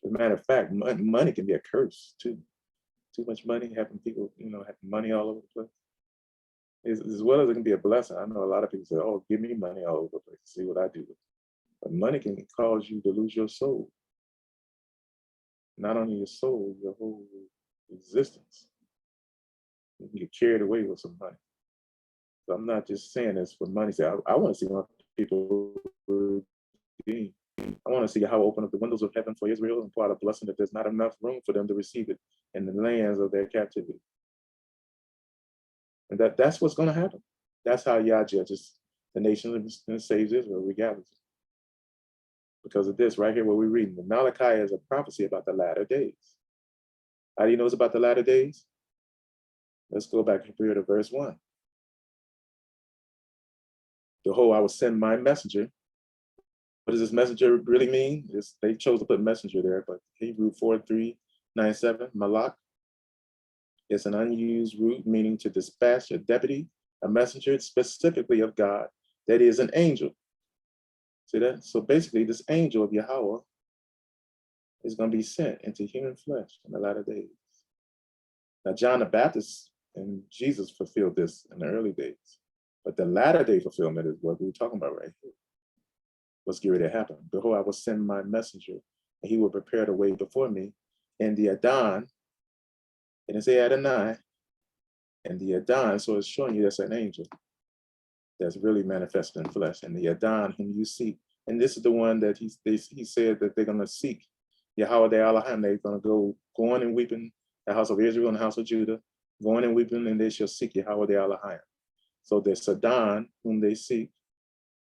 As a matter of fact, money can be a curse too. Too much money, having people, having money all over the place. As well as it can be a blessing. I know a lot of people say, oh, give me money all over the place, see what I do with it. But money can cause you to lose your soul. Not only your soul, your whole existence. You can get carried away with some money. So I'm not just saying this for money. I want to see more people redeemed. I want to see how open up the windows of heaven for Israel and pour out a blessing that there's not enough room for them to receive it in the lands of their captivity. And that's what's going to happen. That's how Yah judges the nation and saves Israel regardless. Because of this right here, what we're reading. The Malachi is a prophecy about the latter days. How do you know it's about the latter days? Let's go back here to verse 1. Behold, I will send my messenger. What does this messenger really mean? They chose to put messenger there, but Hebrew 4397, malak, is an unused root meaning to dispatch a deputy, a messenger specifically of God, that is an angel. See that? So basically, this angel of Yahweh is going to be sent into human flesh in the latter days. Now, John the Baptist and Jesus fulfilled this in the early days, but the latter day fulfillment is what we're talking about right here. What's going to happen? Behold, I will send my messenger, and he will prepare the way before me. And the Adon, and it's Adonai, and the Adon, so it's showing you that's an angel that's really manifested in flesh. And the Adon whom you seek, and this is the one that he said that they're going to seek Yahweh the Elohim. They're going to go on and weeping the house of Israel and the house of Judah, going and weeping, and they shall seek Yahweh the Elohim. So the Sadan, whom they seek,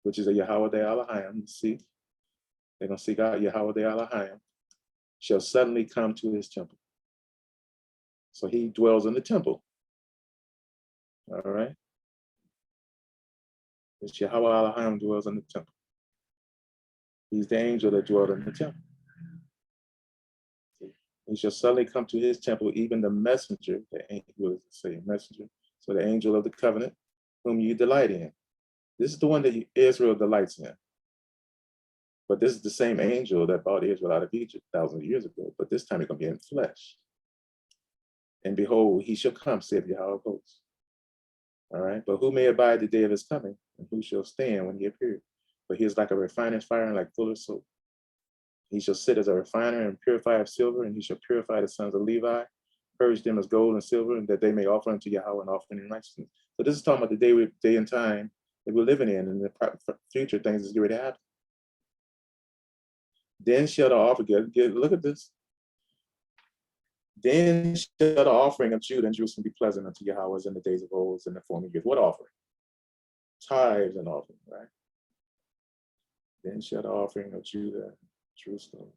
which is a Yahweh the Elohim, seek, they're going to seek out Yahweh the Elohim, shall suddenly come to his temple. So he dwells in the temple. All right. It's Yahweh Elohim dwells in the temple. He's the angel that dwelt in the temple. He shall suddenly come to his temple, even the messenger, messenger. So the angel of the covenant, whom you delight in. This is the one that Israel delights in. But this is the same angel that brought Israel out of Egypt thousands of years ago. But this time he's going to be in flesh. And behold, he shall come, saith Yahweh of hosts. All right. But who may abide the day of his coming, and who shall stand when he appears? But he is like a refiner's fire and like fuller's soap. He shall sit as a refiner and purifier of silver, and he shall purify the sons of Levi, purge them as gold and silver, and that they may offer unto Yahweh an offering in righteousness. So this is talking about the day and time that we're living in, and the future things is going to happen. Then shall the offer look at this. Then shall the offering of Judah and Jerusalem be pleasant unto Yahweh as in the days of old, in the former years. What offering? Tithes and offering, right? Then shall the offering of Judah and Jerusalem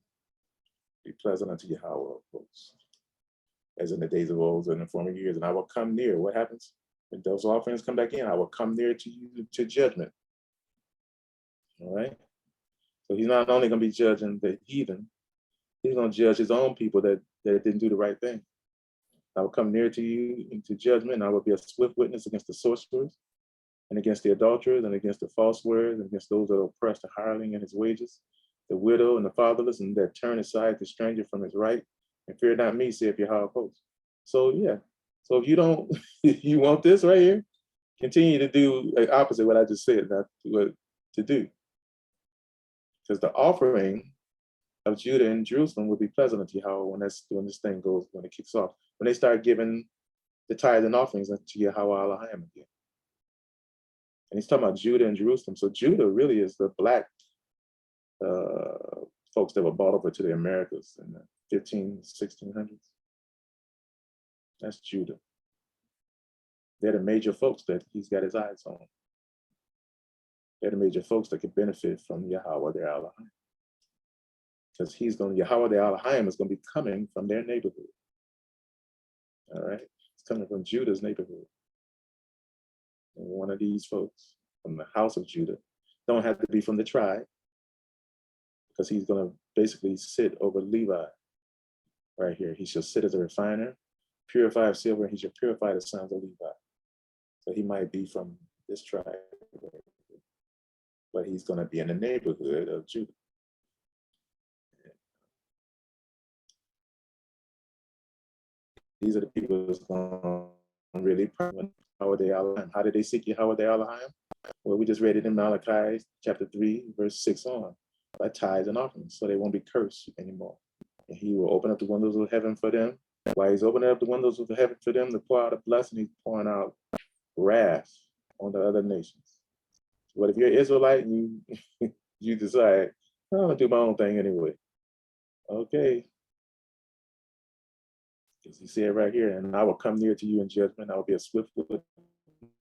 be pleasant unto Yahweh of hosts, as in the days of old, in the former years. And I will come near. What happens? When those offerings come back in, I will come near to you to judgment. All right? So he's not only going to be judging the heathen, he's going to judge his own people that didn't do the right thing. I will come near to you into judgment, and I will be a swift witness against the sorcerers, and against the adulterers, and against the false words, and against those that oppress the hireling and his wages, the widow and the fatherless, and that turn aside the stranger from his right, and fear not me, saith Yahweh of hosts. So yeah. So if you don't, if you want this right here, continue to do the opposite of what I just said, not what to do. Because the offering of Judah and Jerusalem will be pleasant unto Yahweh when this thing goes, when it kicks off, when they start giving the tithes and offerings unto Yahweh Elohim again. And he's talking about Judah and Jerusalem. So Judah really is the black folks that were brought over to the Americas in the 1600s. That's Judah. They're the major folks that he's got his eyes on. They're the major folks that could benefit from Yahweh their Elohim. Because Yahweh their Elohim is going to be coming from their neighborhood. All right? It's coming from Judah's neighborhood. And one of these folks from the house of Judah don't have to be from the tribe, because he's going to basically sit over Levi right here. He shall sit as a refiner, purifier of silver, and he shall purify the sons of Levi. So he might be from this tribe, but he's going to be in the neighborhood of Judah. These are the people that's going to really Yahweh the Elohim. How did they seek Yahweh the Elohim? Well, we just read it in Malachi chapter 3, verse 6 on, by tithes and offerings, so they won't be cursed anymore. And he will open up the windows of heaven for them. While he's opening up the windows of heaven for them to pour out a blessing, he's pouring out wrath on the other nations. But if you're Israelite and you decide, I'm going to do my own thing anyway. Okay. Because he said right here, and I will come near to you in judgment. I will be a swift witness.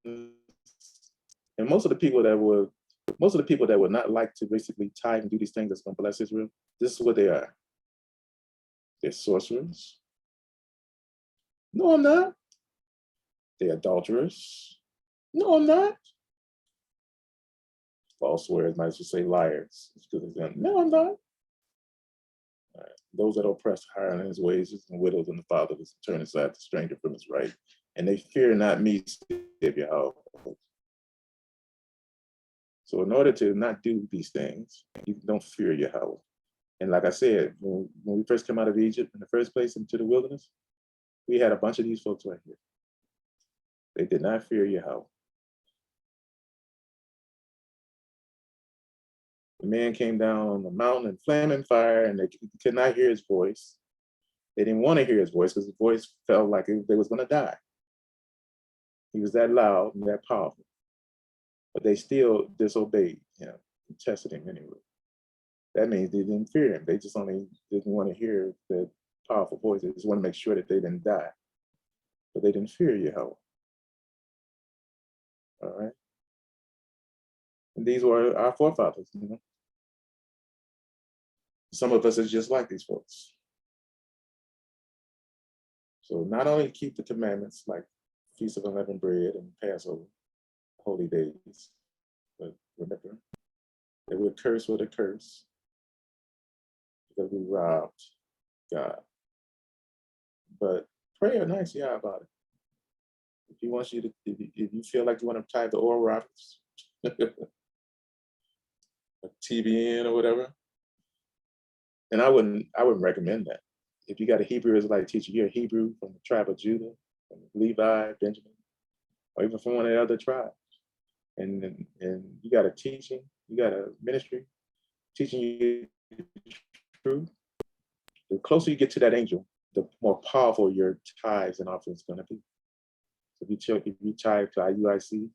And most of the people that would not like to basically tithe and do these things that's going to bless Israel, this is what they are. They're sorcerers. No, I'm not. They're adulterers. No, I'm not. False words, might as well say liars. No, I'm not. Right. Those that oppress hireling his wages, and widows and the fatherless, turn aside the stranger from his right, and they fear not me, saith Yahweh. So in order to not do these things, you don't fear Yahweh. And like I said, when we first came out of Egypt in the first place into the wilderness, we had a bunch of these folks right here. They did not fear Yahweh. The man came down on the mountain in flaming fire, and they could not hear his voice. They didn't want to hear his voice because his voice felt like they was going to die. He was that loud and that powerful. But they still disobeyed him and tested him anyway. That means they didn't fear him. They just only didn't want to hear that powerful voice. They just want to make sure that they didn't die, but they didn't fear Yahweh. All right. And these were our forefathers, you know. Some of us are just like these folks. So not only keep the commandments like Feast of Unleavened Bread and Passover, holy days, but remember that we're cursed with a curse because we robbed God. But pray a nice Yah about it. If he wants you to, if you feel like you want to tie the Oral Roberts, TBN or whatever, and I wouldn't recommend that. If you got a Hebrew Israelite teacher, you're a Hebrew from the tribe of Judah, from Levi, Benjamin, or even from one of the other tribes, and you got a teaching, you got a ministry teaching you the truth. The closer you get to that angel, the more powerful your tithes and offerings going to be. So if you tithe to IUIC,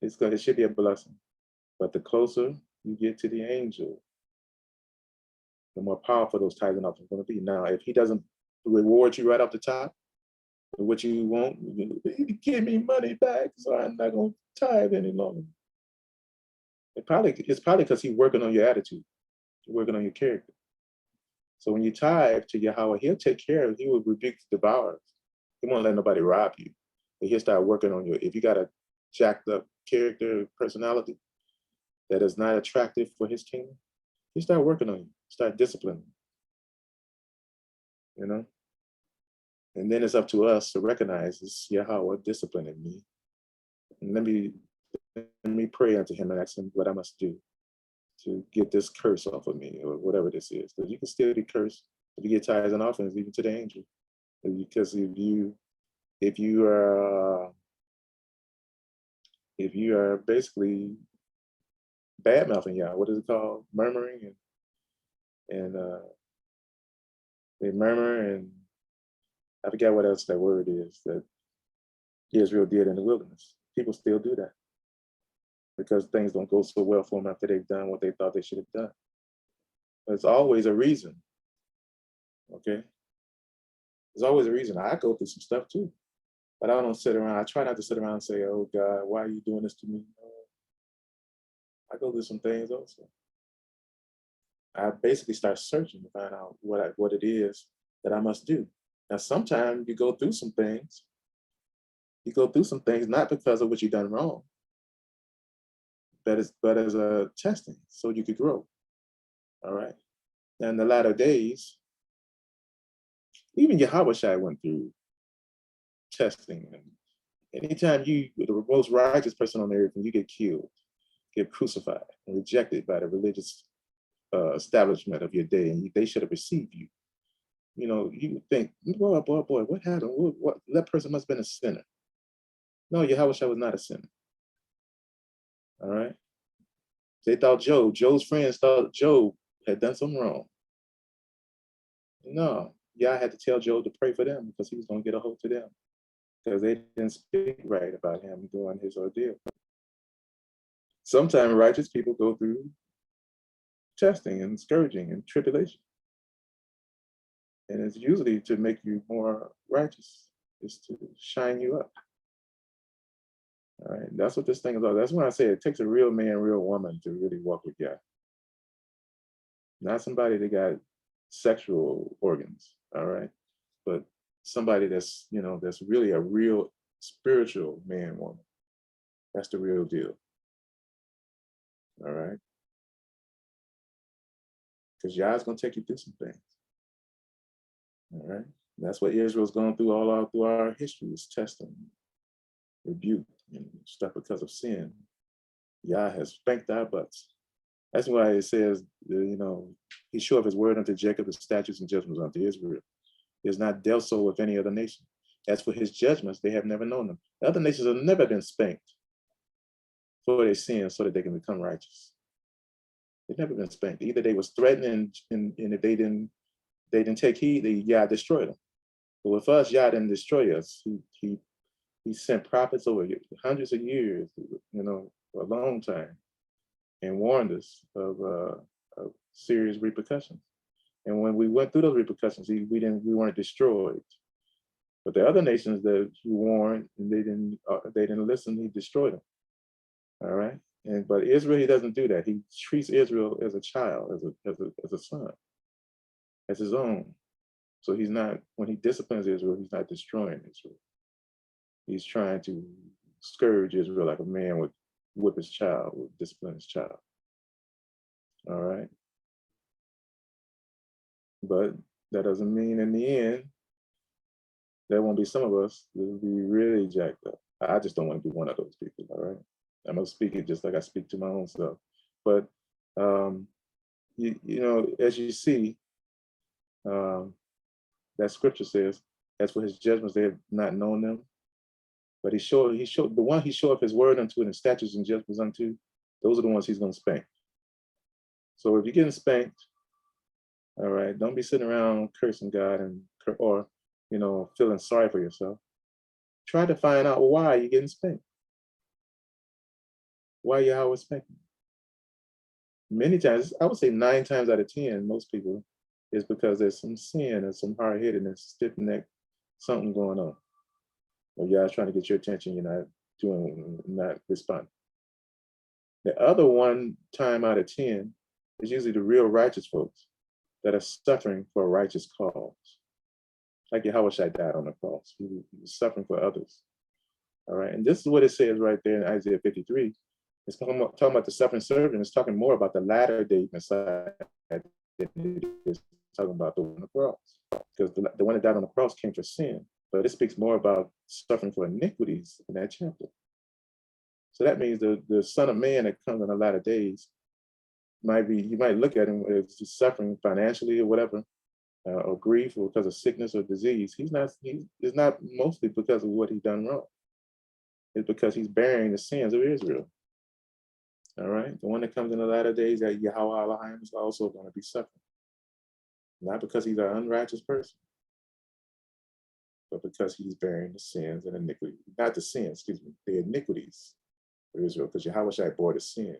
it should be a blessing. But the closer you get to the angel, the more powerful those tithes and offerings are going to be. Now, if he doesn't reward you right off the top, what you want, give me money back, so I'm not going to tithe any longer. It's probably because he's working on your attitude, working on your character. So when you tithe to Yahweh, he'll take care of it. He will rebuke the devourers. He won't let nobody rob you. But he'll start working on you. If you got a jacked up character, personality that is not attractive for his kingdom, he'll start working on you, start disciplining you, you know? And then it's up to us to recognize this Yahweh disciplining me. And let me pray unto him and ask him what I must do to get this curse off of me, or whatever this is. Because you can still be cursed if you get tithes and offerings, even to the angel. Because if you are basically bad mouthing Yah, what is it called? Murmuring and they murmur, and I forget what else that word is that Israel did in the wilderness. People still do that because things don't go so well for them after they've done what they thought they should have done. There's always a reason, okay? There's always a reason. I go through some stuff too, but I don't sit around. I try not to sit around and say, oh God, why are you doing this to me? I go through some things also. I basically start searching to find out what it is that I must do. Now, sometimes you go through some things. You go through some things not because of what you've done wrong, but as a testing, so you could grow. All right. Now, in the latter days, even Yahweh went through testing. And anytime you're the most righteous person on earth and you get killed, get crucified and rejected by the religious establishment of your day, and they should have received you. You know, you would think, boy, what happened? What that person must have been a sinner. No, Yahweh was not a sinner. All right. They thought Job's friends thought Job had done something wrong. No, Yah had to tell Job to pray for them because he was going to get a hold to them because they didn't speak right about him during his ordeal. Sometimes righteous people go through testing and scourging and tribulation. And it's usually to make you more righteous, is to shine you up. All right, that's what this thing is about. That's when I say it takes a real man, real woman to really walk with God. Not somebody that got sexual organs, all right? But somebody that's, that's really a real spiritual man, woman. That's the real deal. All right? Because Yah's going to take you through some things. All right? And that's what Israel's gone through all through our history, is testing, rebuke, and stuff because of sin. Yah has spanked our butts. That's why it says, he showed his word unto Jacob, his statutes and judgments unto Israel. He has not dealt so with any other nation. As for his judgments, they have never known them. The other nations have never been spanked for their sins so that they can become righteous. They've never been spanked. Either they was threatened, and if they didn't take heed, Yah destroyed them. But with us, Yah didn't destroy us. He sent prophets over hundreds of years, for a long time, and warned us of serious repercussions. And when we went through those repercussions, we weren't destroyed. But the other nations that he warned and they didn't listen, he destroyed them. All right. But Israel, he doesn't do that. He treats Israel as a child, as a son, as his own. So he's not, when he disciplines Israel, he's not destroying Israel. He's trying to scourge Israel like a man would whip his child, would discipline his child. All right. But that doesn't mean in the end, there won't be some of us that will be really jacked up. I just don't want to be one of those people. All right. I'm going to speak it just like I speak to my own self. But, you know, as you see, that scripture says, as for his judgments, they have not known them. But he showed the one he showed his word unto and his statutes and judgments unto, those are the ones he's going to spank. So if you're getting spanked, all right, don't be sitting around cursing God or, you know, feeling sorry for yourself. Try to find out why you're getting spanked. Why Yahweh spanking? Many times, I would say 9 times out of 10, most people, is because there's some sin and some hard-headedness, stiff neck, something going on. Or Yahweh's trying to get your attention, you're not responding. The other 1 time out of 10 is usually the real righteous folks that are suffering for a righteous cause. Like Yahweh died on the cross. He was suffering for others. All right. And this is what it says right there in Isaiah 53. It's talking about the suffering servant. It's talking more about the latter day Messiah than it is talking about the one on the cross. Because the one that died on the cross came for sin. But it speaks more about suffering for iniquities in that chapter. So that means the Son of Man that comes in the latter days you might look at him as just suffering financially or whatever, or grief or because of sickness or disease. It's not mostly because of what he's done wrong. It's because he's bearing the sins of Israel. All right. The one that comes in the latter days, that Yahweh Elohim, is also going to be suffering. Not because he's an unrighteous person, but because he's bearing the sins and iniquities. Not the sins, excuse me, the iniquities of Israel, because Yahweh bore the sin.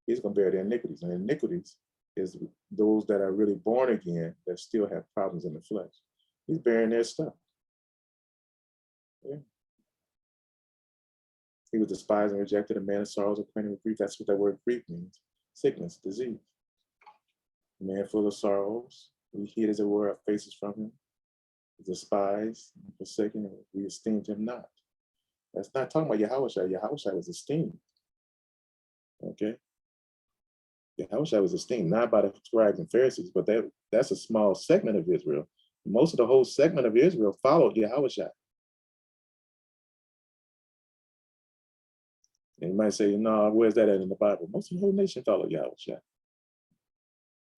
He's going to bear the iniquities. And iniquities is those that are really born again that still have problems in the flesh. He's bearing their stuff. Yeah. He was despised and rejected, a man of sorrows, acquainted with grief. That's what that word grief means. Sickness, disease. A man full of sorrows. We hid, as it were, our faces from him. Despised, forsaken, and we esteemed him not. That's not talking about Yahweh. Yahweh was esteemed. Okay? Yahweh was esteemed, not by the scribes and Pharisees, but that's a small segment of Israel. Most of the whole segment of Israel followed Yahweh. And you might say, no, where's that at in the Bible? Most of the whole nation followed Yahweh.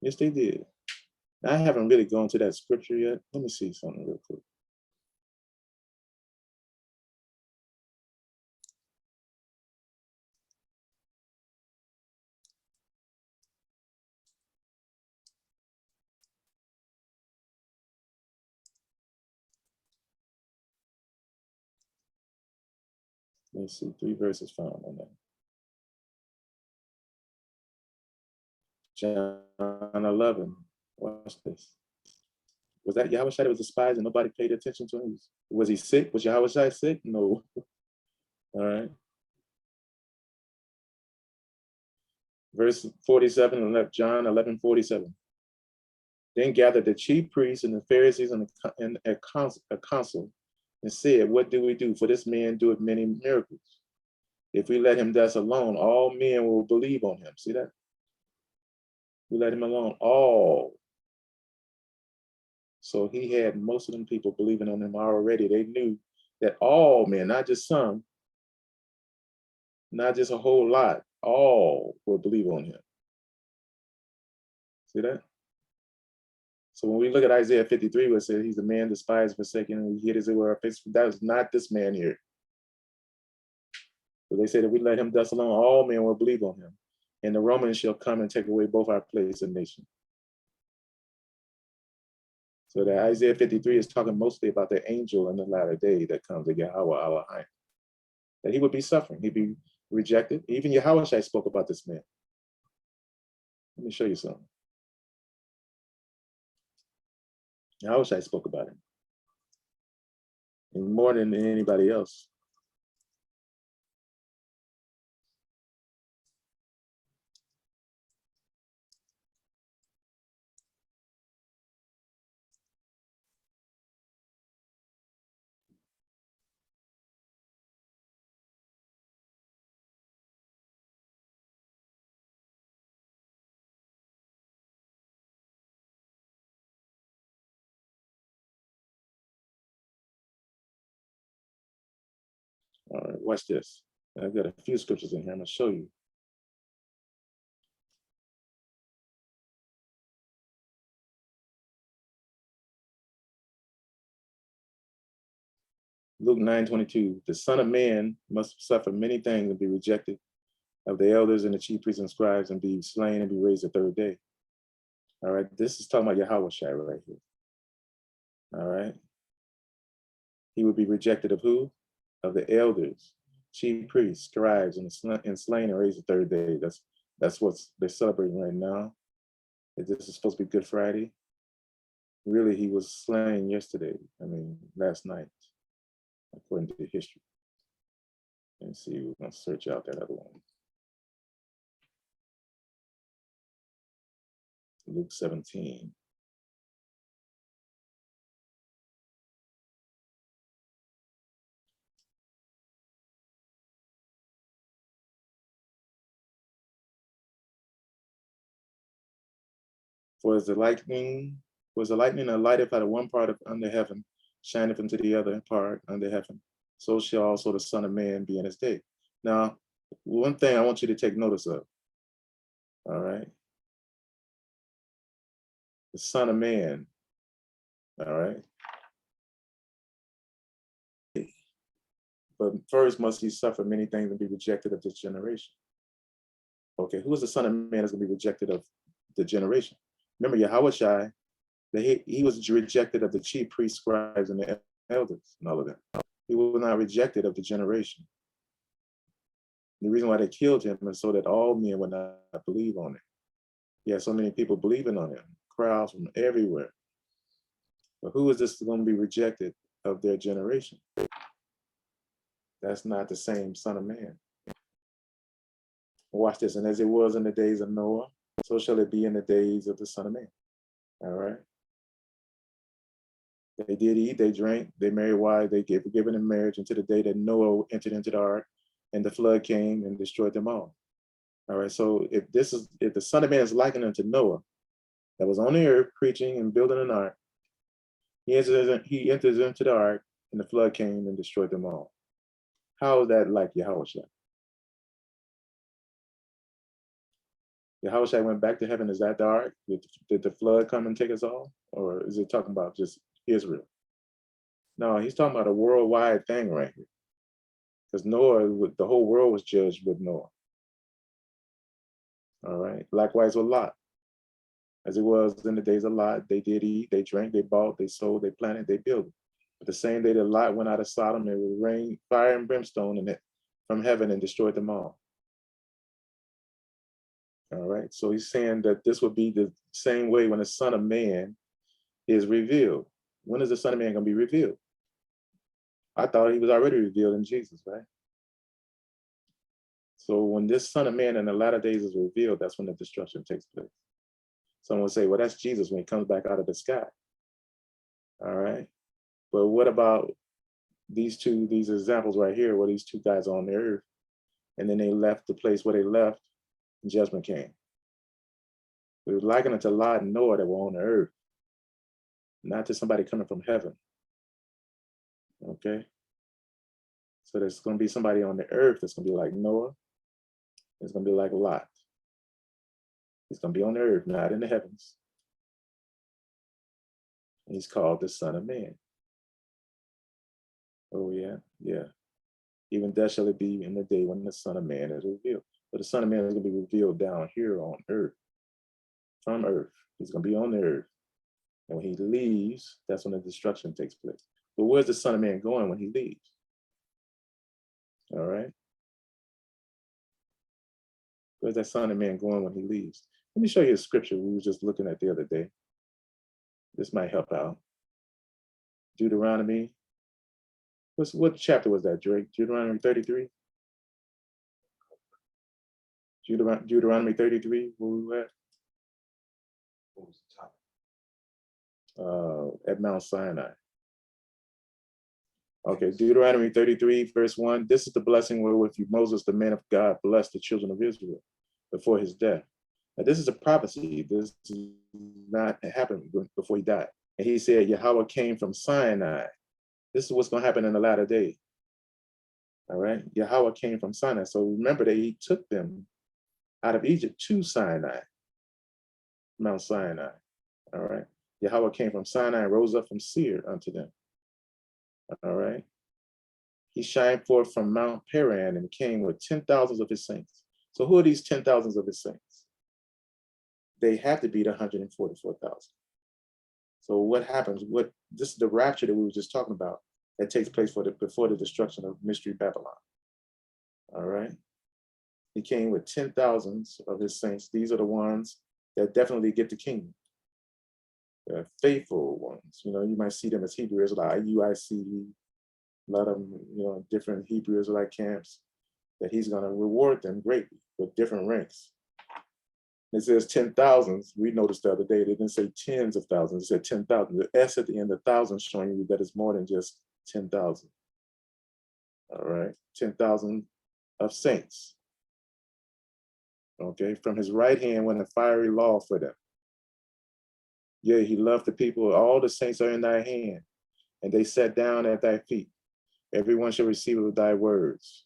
Yes, they did. Now, I haven't really gone to that scripture yet. Let me see something real quick. Let's see, 3 verses found on that. John 11. Watch this. Was that Yahweh that was despised and nobody paid attention to him? Was he sick? Was Yahweh sick? No. All right. Verse 47, John 11:47. Then gathered the chief priests and the Pharisees and a council and said, what do we do? For this man doeth many miracles. If we let him thus alone, all men will believe on him. See that? We let him alone, all. So he had most of them people believing on him already. They knew that all men, not just some, not just a whole lot, all will believe on him. See that? So when we look at Isaiah 53, where it says he's a man despised, forsaken, and we hid as it were our face, that is not this man here. So they say that we let him thus alone, all men will believe on him. And the Romans shall come and take away both our place and nation. So that Isaiah 53 is talking mostly about the angel in the latter day that comes to Yahweh Elohim. That he would be suffering, he'd be rejected. Even Yahweh spoke about this man. Let me show you something. Yahweh spoke about him. And more than anybody else. All right, watch this. I've got a few scriptures in here. I'm going to show you. Luke 9:22. The Son of Man must suffer many things and be rejected of the elders and the chief priests and scribes and be slain and be raised the third day. All right, this is talking about Yahweh right here. All right. He would be rejected of who? Of the elders, chief priests, scribes, and slain and raised the third day. That's what they're celebrating right now. This is supposed to be Good Friday. Really, he was slain yesterday. I mean, last night, according to the history. Let's see, we're gonna search out that other one. Luke 17. For as the lightning lighted out of one part of under heaven, shineth into the other part under heaven, so shall also the Son of Man be in his day. Now, one thing I want you to take notice of, all right? The Son of Man, all right? But first must he suffer many things and be rejected of this generation. Okay, who is the Son of Man that's gonna be rejected of the generation? Remember Yahweh he was rejected of the chief priests, scribes, and the elders, and all of them. He was not rejected of the generation. The reason why they killed him is so that all men would not believe on him. He had so many people believing on him, crowds from everywhere. But who is this going to be rejected of their generation? That's not the same Son of Man. Watch this. And as it was in the days of Noah, so shall it be in the days of the Son of Man. All right. They did eat, they drank, they married wives, they were given in marriage until the day that Noah entered into the ark and the flood came and destroyed them all. All right, so if the Son of Man is likened unto Noah, that was on the earth preaching and building an ark, he enters into the ark and the flood came and destroyed them all. How is that like Yahweh? Yahweh went back to heaven. Is that the ark? Did the flood come and take us all? Or is it talking about just Israel? No, he's talking about a worldwide thing right here. Because Noah, the whole world was judged with Noah. All right. Likewise with Lot. As it was in the days of Lot, they did eat, they drank, they bought, they sold, they planted, they built. But the same day that Lot went out of Sodom, it would rain fire and brimstone from heaven and destroyed them all. All right. So he's saying that this would be the same way when the Son of Man is revealed. When is the Son of Man going to be revealed? I thought he was already revealed in Jesus, right? So when this Son of Man in the latter days is revealed, that's when the destruction takes place. Someone will say, well, that's Jesus when he comes back out of the sky. All right. But what about these examples right here, where these two guys are on the earth, and then they left the place where they left, and judgment came. We were likened to Lot and Noah that were on the earth, not to somebody coming from heaven. Okay. So there's going to be somebody on the earth that's going to be like Noah. It's going to be like Lot. He's going to be on the earth, not in the heavens. And he's called the Son of Man. Oh, yeah, yeah. Even thus shall it be in the day when the Son of Man is revealed. But the Son of Man is going to be revealed down here on earth, from earth. He's going to be on the earth. And when he leaves, that's when the destruction takes place. But where's the Son of Man going when he leaves? All right. Where's that Son of Man going when he leaves? Let me show you a scripture we were just looking at the other day. This might help out. Deuteronomy. What chapter was that, Drake? Deuteronomy 33? Deuteronomy 33, where we were at? What was the topic? At Mount Sinai. Okay, Deuteronomy 33, verse 1. This is the blessing wherewith you, Moses, the man of God, blessed the children of Israel before his death. Now, this is a prophecy. This did not happen before he died. And he said, Yahweh came from Sinai. This is what's going to happen in the latter day. All right. Yahweh came from Sinai. So remember that he took them out of Egypt to Sinai, Mount Sinai. All right. Yahweh came from Sinai and rose up from Seir unto them. All right. He shined forth from Mount Paran and came with 10,000s of his saints. So who are these 10,000s of his saints? They have to be the 144,000. So what happens? This is the rapture that we were just talking about that takes place before the destruction of Mystery Babylon. All right. He came with 10,000s of his saints. These are the ones that definitely get the kingdom. The faithful ones. You know, you might see them as Hebrew Israelite, UIC, a lot of them, you know, different Hebrew Israelite camps, that he's going to reward them greatly with different ranks. It says 10,000s. We noticed the other day, they didn't say tens of thousands, it said 10,000. The S at the end of thousands showing you that it's more than just 10,000. All right, 10,000 of saints. Okay, from his right hand went a fiery law for them. Yeah, he loved the people. All the saints are in thy hand, and they sat down at thy feet. Everyone shall receive of thy words.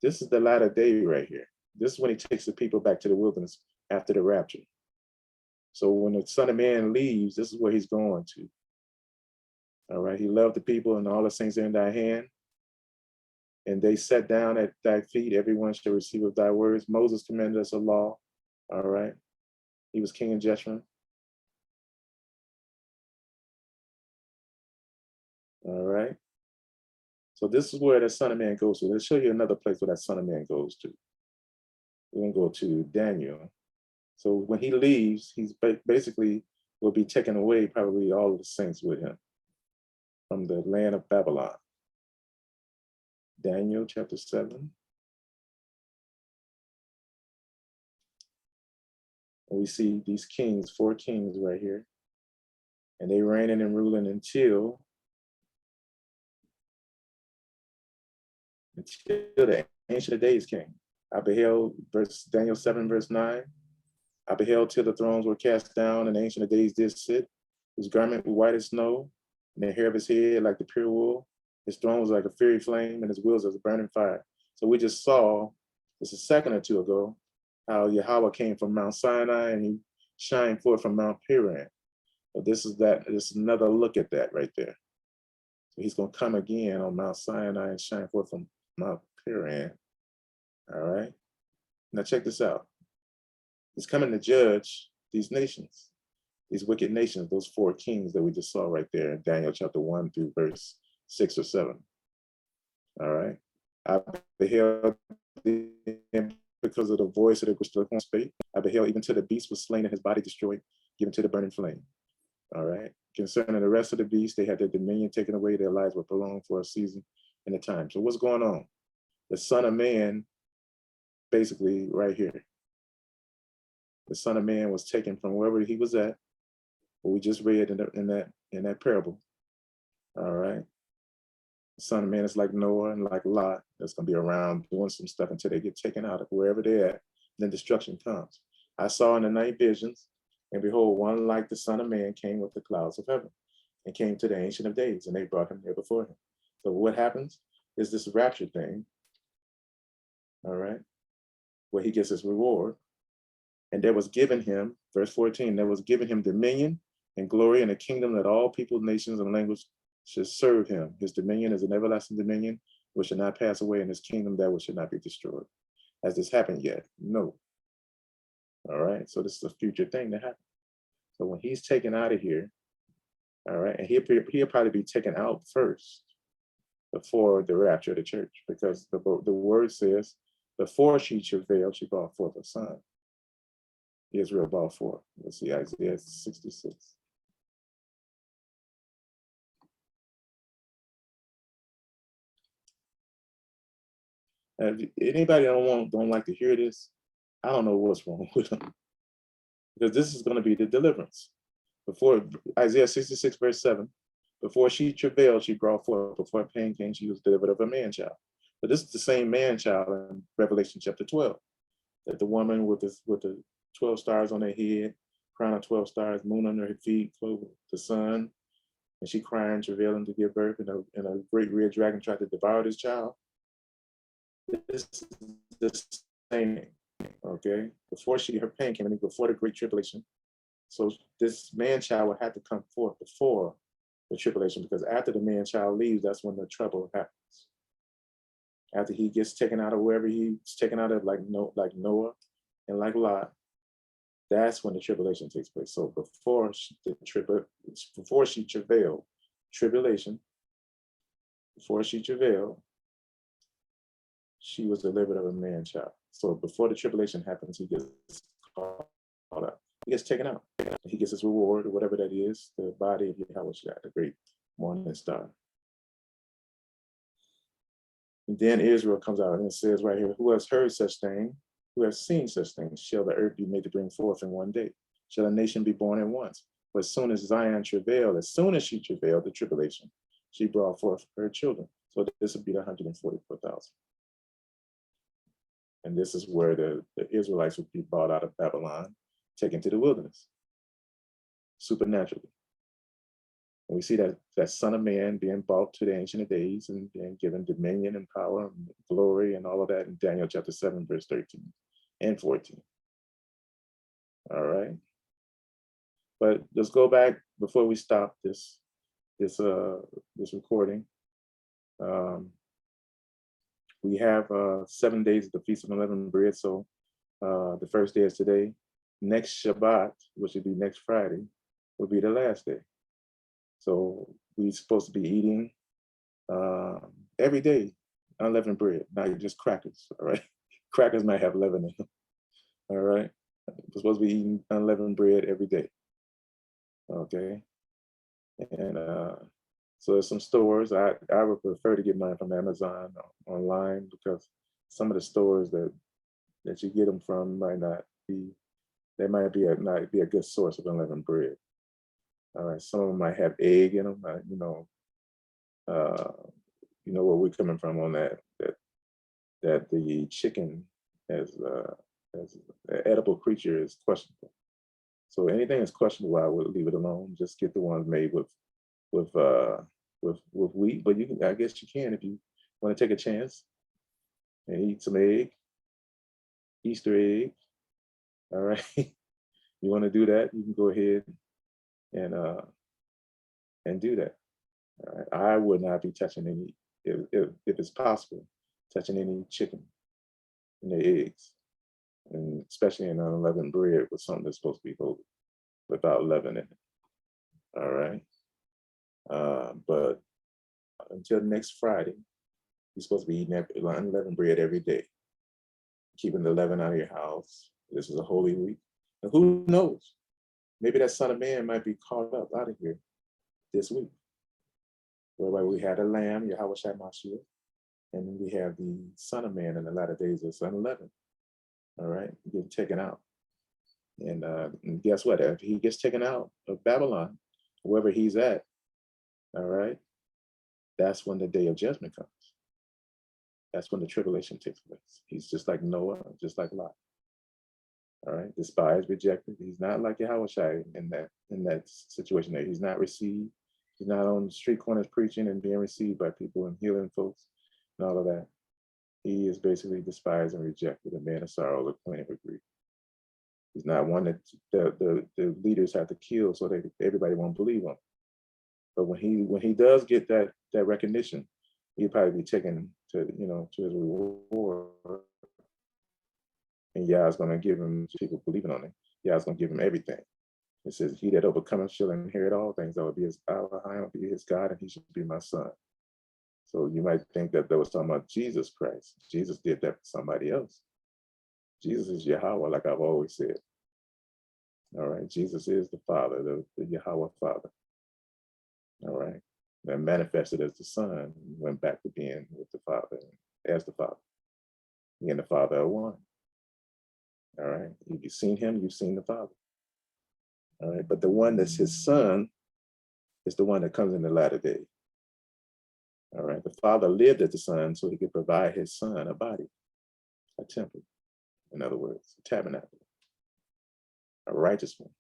This is the latter day right here. This is when he takes the people back to the wilderness after the rapture. So when the Son of Man leaves, this is where he's going to. All right, he loved the people and all the saints are in thy hand. And they sat down at thy feet. Everyone shall receive of thy words. Moses commanded us a law. All right. He was king in Judgement. All right. So this is where the Son of Man goes to. Let's show you another place where that Son of Man goes to. We're going to go to Daniel. So when he leaves, he's basically will be taken away, probably all of the saints with him from the land of Babylon. Daniel chapter 7. And we see these kings, 4 kings right here. And they reigning and ruling until the Ancient of Days came. I beheld, Daniel 7, verse 9. I beheld till the thrones were cast down, and the Ancient of Days did sit, whose garment was white as snow, and the hair of his head like the pure wool. His throne was like a fiery flame, and his wheels as a burning fire. So we just saw, just a second or two ago, how Yahweh came from Mount Sinai and he shined forth from Mount Paran. But this is another look at that right there. So he's going to come again on Mount Sinai and shine forth from Mount Paran. All right. Now check this out. He's coming to judge these nations, these wicked nations, those 4 kings that we just saw right there in Daniel chapter 1 through verse 6 or 7. All right. I beheld them because of the voice of which the horn spake. I beheld even till the beast was slain and his body destroyed, given to the burning flame. All right. Concerning the rest of the beasts, they had their dominion taken away, their lives were prolonged for a season and a time. So what's going on? The Son of Man, basically right here. The Son of Man was taken from wherever he was at, what we just read in that parable. All right. The Son of Man is like Noah and like Lot. That's going to be around doing some stuff until they get taken out of wherever they're at. Then destruction comes. I saw in the night visions, and behold, one like the Son of Man came with the clouds of heaven and came to the Ancient of Days, and they brought him there before him. So what happens is this rapture thing, all right, where he gets his reward. And there was given him, verse 14, there was given him dominion and glory and a kingdom that all people, nations, and languages should serve him. His dominion is an everlasting dominion which should not pass away, and his kingdom that which should not be destroyed. Has this happened yet? No. All right, so this is a future thing that happens. So when he's taken out of here, all right, and he'll probably be taken out first before the rapture of the church, because the word says, before she travailed, she brought forth a son. Israel brought forth. Let's see, Isaiah 66. If anybody don't like to hear this, I don't know what's wrong with them. Because this is going to be the deliverance. Before Isaiah 66, verse 7, before she travailed, she brought forth. Before pain came, she was delivered of a man child. But this is the same man child in Revelation chapter 12. That the woman with the 12 stars on her head, crown of 12 stars, moon under her feet, clothed with the sun, and she crying, travailing to give birth, and a great red dragon tried to devour this child. This is the same, okay? Before her pain came, before the great tribulation. So this man child will have to come forth before the tribulation, because after the man child leaves, that's when the trouble happens. After he gets taken out of wherever he's taken out of, like Noah and like Lot, that's when the tribulation takes place. So before she travailed, tribulation, before she travailed, she was delivered of a man child. So before the tribulation happens, he gets called out. He gets taken out. He gets his reward, or whatever that is, the body of Yahweh, the great morning star. And then Israel comes out and it says right here, who has heard such thing, who has seen such things, shall the earth be made to bring forth in one day? Shall a nation be born at once? But as soon as Zion travailed, as soon as she travailed, the tribulation, she brought forth her children. So this would be the 144,000. And this is where the Israelites would be brought out of Babylon, taken to the wilderness, supernaturally. And we see that Son of Man being brought to the Ancient of Days and given dominion and power and glory and all of that in Daniel chapter 7, verse 13 and 14. All right. But let's go back before we stop this recording. We have 7 days of the Feast of Unleavened Bread. So the first day is today. Next Shabbat, which would be next Friday, will be the last day. So we're supposed to be eating every day unleavened bread, not just crackers, all right? Crackers might have leaven in them, all right? We're supposed to be eating unleavened bread every day, okay? And so there's some stores. I would prefer to get mine from Amazon or online, because some of the stores that you get them from might not be a good source of unleavened bread. All right, some of them might have egg in them. You know where we're coming from on that the chicken as an edible creature is questionable. So anything that's questionable, I would leave it alone. Just get the ones made with wheat. But I guess you can if you want to take a chance and eat some egg, Easter egg. All right, you want to do that? You can go ahead and do that. All right. I would not be touching any, if it's possible, touching any chicken and the eggs, and especially in unleavened bread with something that's supposed to be holy, without leaven in it. All right. But until next Friday, you're supposed to be eating unleavened bread every day, keeping the leaven out of your house. This is a holy week. And who knows? Maybe that Son of Man might be caught up out of here this week. Whereby we had a lamb, Yahweh Shai Mashiach, and we have the Son of Man in the latter days of unleavened. All right, getting taken out. And guess what? If he gets taken out of Babylon, wherever he's at, all right, that's when the day of judgment comes. That's when the tribulation takes place. He's just like Noah, just like Lot. All right, despised, rejected. He's not like Yahweh Shai in that situation there. He's not received. He's not on the street corners preaching and being received by people and healing folks and all of that. He is basically despised and rejected, a man of sorrows, acquainted with grief. He's not one that the leaders have to kill so that everybody won't believe him. But when he does get that recognition, he'll probably be taken to his reward. And Yah's going to give him, people believing on him, Yah's going to give him everything. It says, he that overcometh shall inherit all things. I will be his God, and he shall be my son. So you might think that was talking about Jesus Christ. Jesus did that for somebody else. Jesus is Yahweh, like I've always said. All right, Jesus is the Father, the Yahweh Father. All right, and manifested as the Son, went back to being with the Father, as the Father. He and the Father are one. All right. If you've seen him, you've seen the Father. All right. But the one that's his son is the one that comes in the latter day. All right. The Father lived as the Son so he could provide his son a body, a temple, in other words, a tabernacle, a righteous one.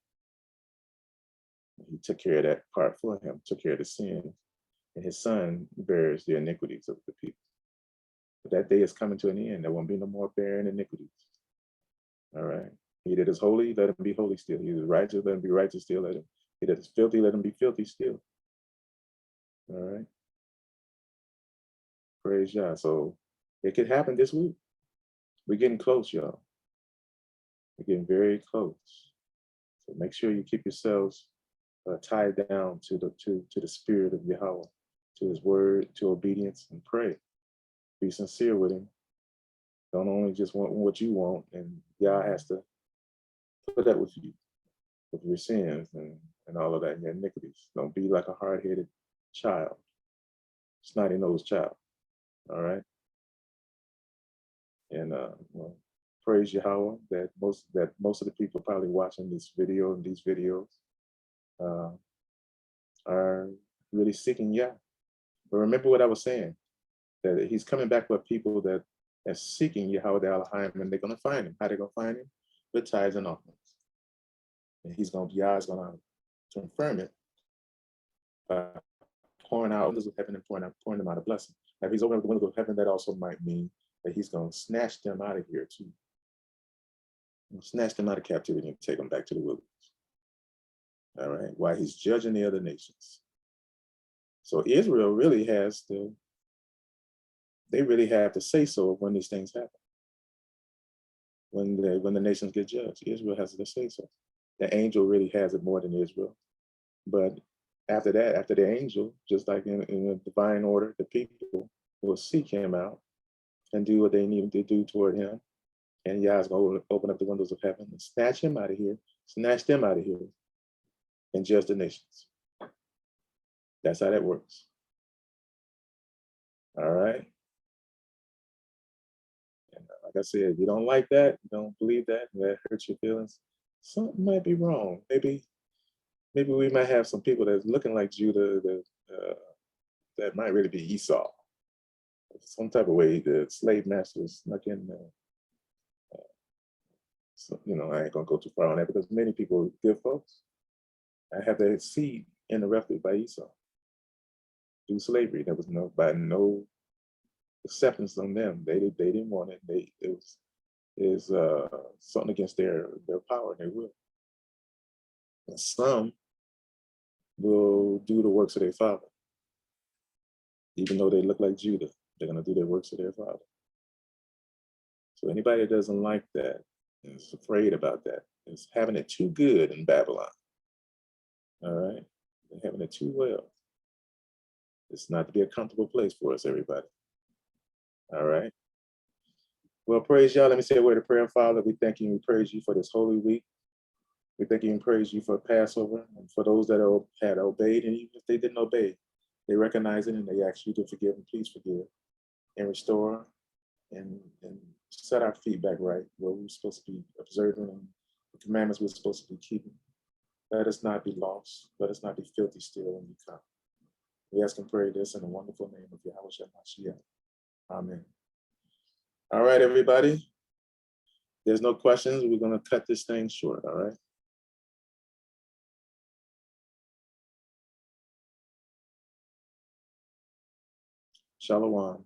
He took care of that part for him, took care of the sin, and his son bears the iniquities of the people. But that day is coming to an end. There won't be no more bearing iniquities. All right. He that is holy, let him be holy still. He that is righteous, let him be righteous still. He that is filthy, let him be filthy still. All right. Praise Yah. So it could happen this week. We're getting close, y'all. We're getting very close. So make sure you keep yourselves tied down to the spirit of Yahweh, to his word, to obedience, and pray. Be sincere with him. Don't only just want what you want, and Yah has to put up with you, with your sins and all of that, and your iniquities. Don't be like a hard-headed child, snotty-nosed child. All right. And well, praise Yahweh that most of the people probably watching this video and these videos are really seeking Yah. But remember what I was saying, that he's coming back with people that are seeking Yahweh the Elohim, and they're going to find him. How they going to find him? With tithes and offerings. And Yah is going to confirm it by pouring out windows of heaven and pouring them out a blessing. Now, if he's opening up the windows of heaven, that also might mean that he's going to snatch them out of here too. Snatch them out of captivity and take them back to the wilderness. All right, while he's judging the other nations. So Israel really they really have to say so when these things happen. When the nations get judged, Israel has to say so. The angel really has it more than Israel. But after that, after the angel, just like in a divine order, the people will seek him out and do what they need to do toward him. And Yah's going to open up the windows of heaven and snatch him out of here, snatch them out of here, and judge the nations. That's how that works. All right. And like I said, if you don't like that, you don't believe that, that hurts your feelings, something might be wrong. Maybe we might have some people that's looking like Judah that might really be Esau. Some type of way the slave masters snuck in there. So, I ain't gonna go too far on that because many people, good folks, I have their seed interrupted by Esau through slavery. There was no acceptance on them. They didn't want it. It was something against their power and their will. And some will do the works of their father, even though they look like Judah. They're gonna do the works of their father. So anybody that doesn't like that is afraid about that is having it too good in Babylon. All right, they're having it too well. It's not to be a comfortable place for us, everybody. All right. Well, praise y'all. Let me say a word of prayer. Father, we thank you and we praise you for this holy week. We thank you and praise you for Passover and for those that had obeyed. And even if they didn't obey, they recognize it and they ask you to forgive and please forgive and restore and set our feet back right where we're supposed to be observing and the commandments we're supposed to be keeping. Let us not be lost. Let us not be filthy still when you come. We ask and pray this in the wonderful name of Yahweh Shemashia. Amen. All right, everybody. There's no questions. We're going to cut this thing short, all right? Shalom.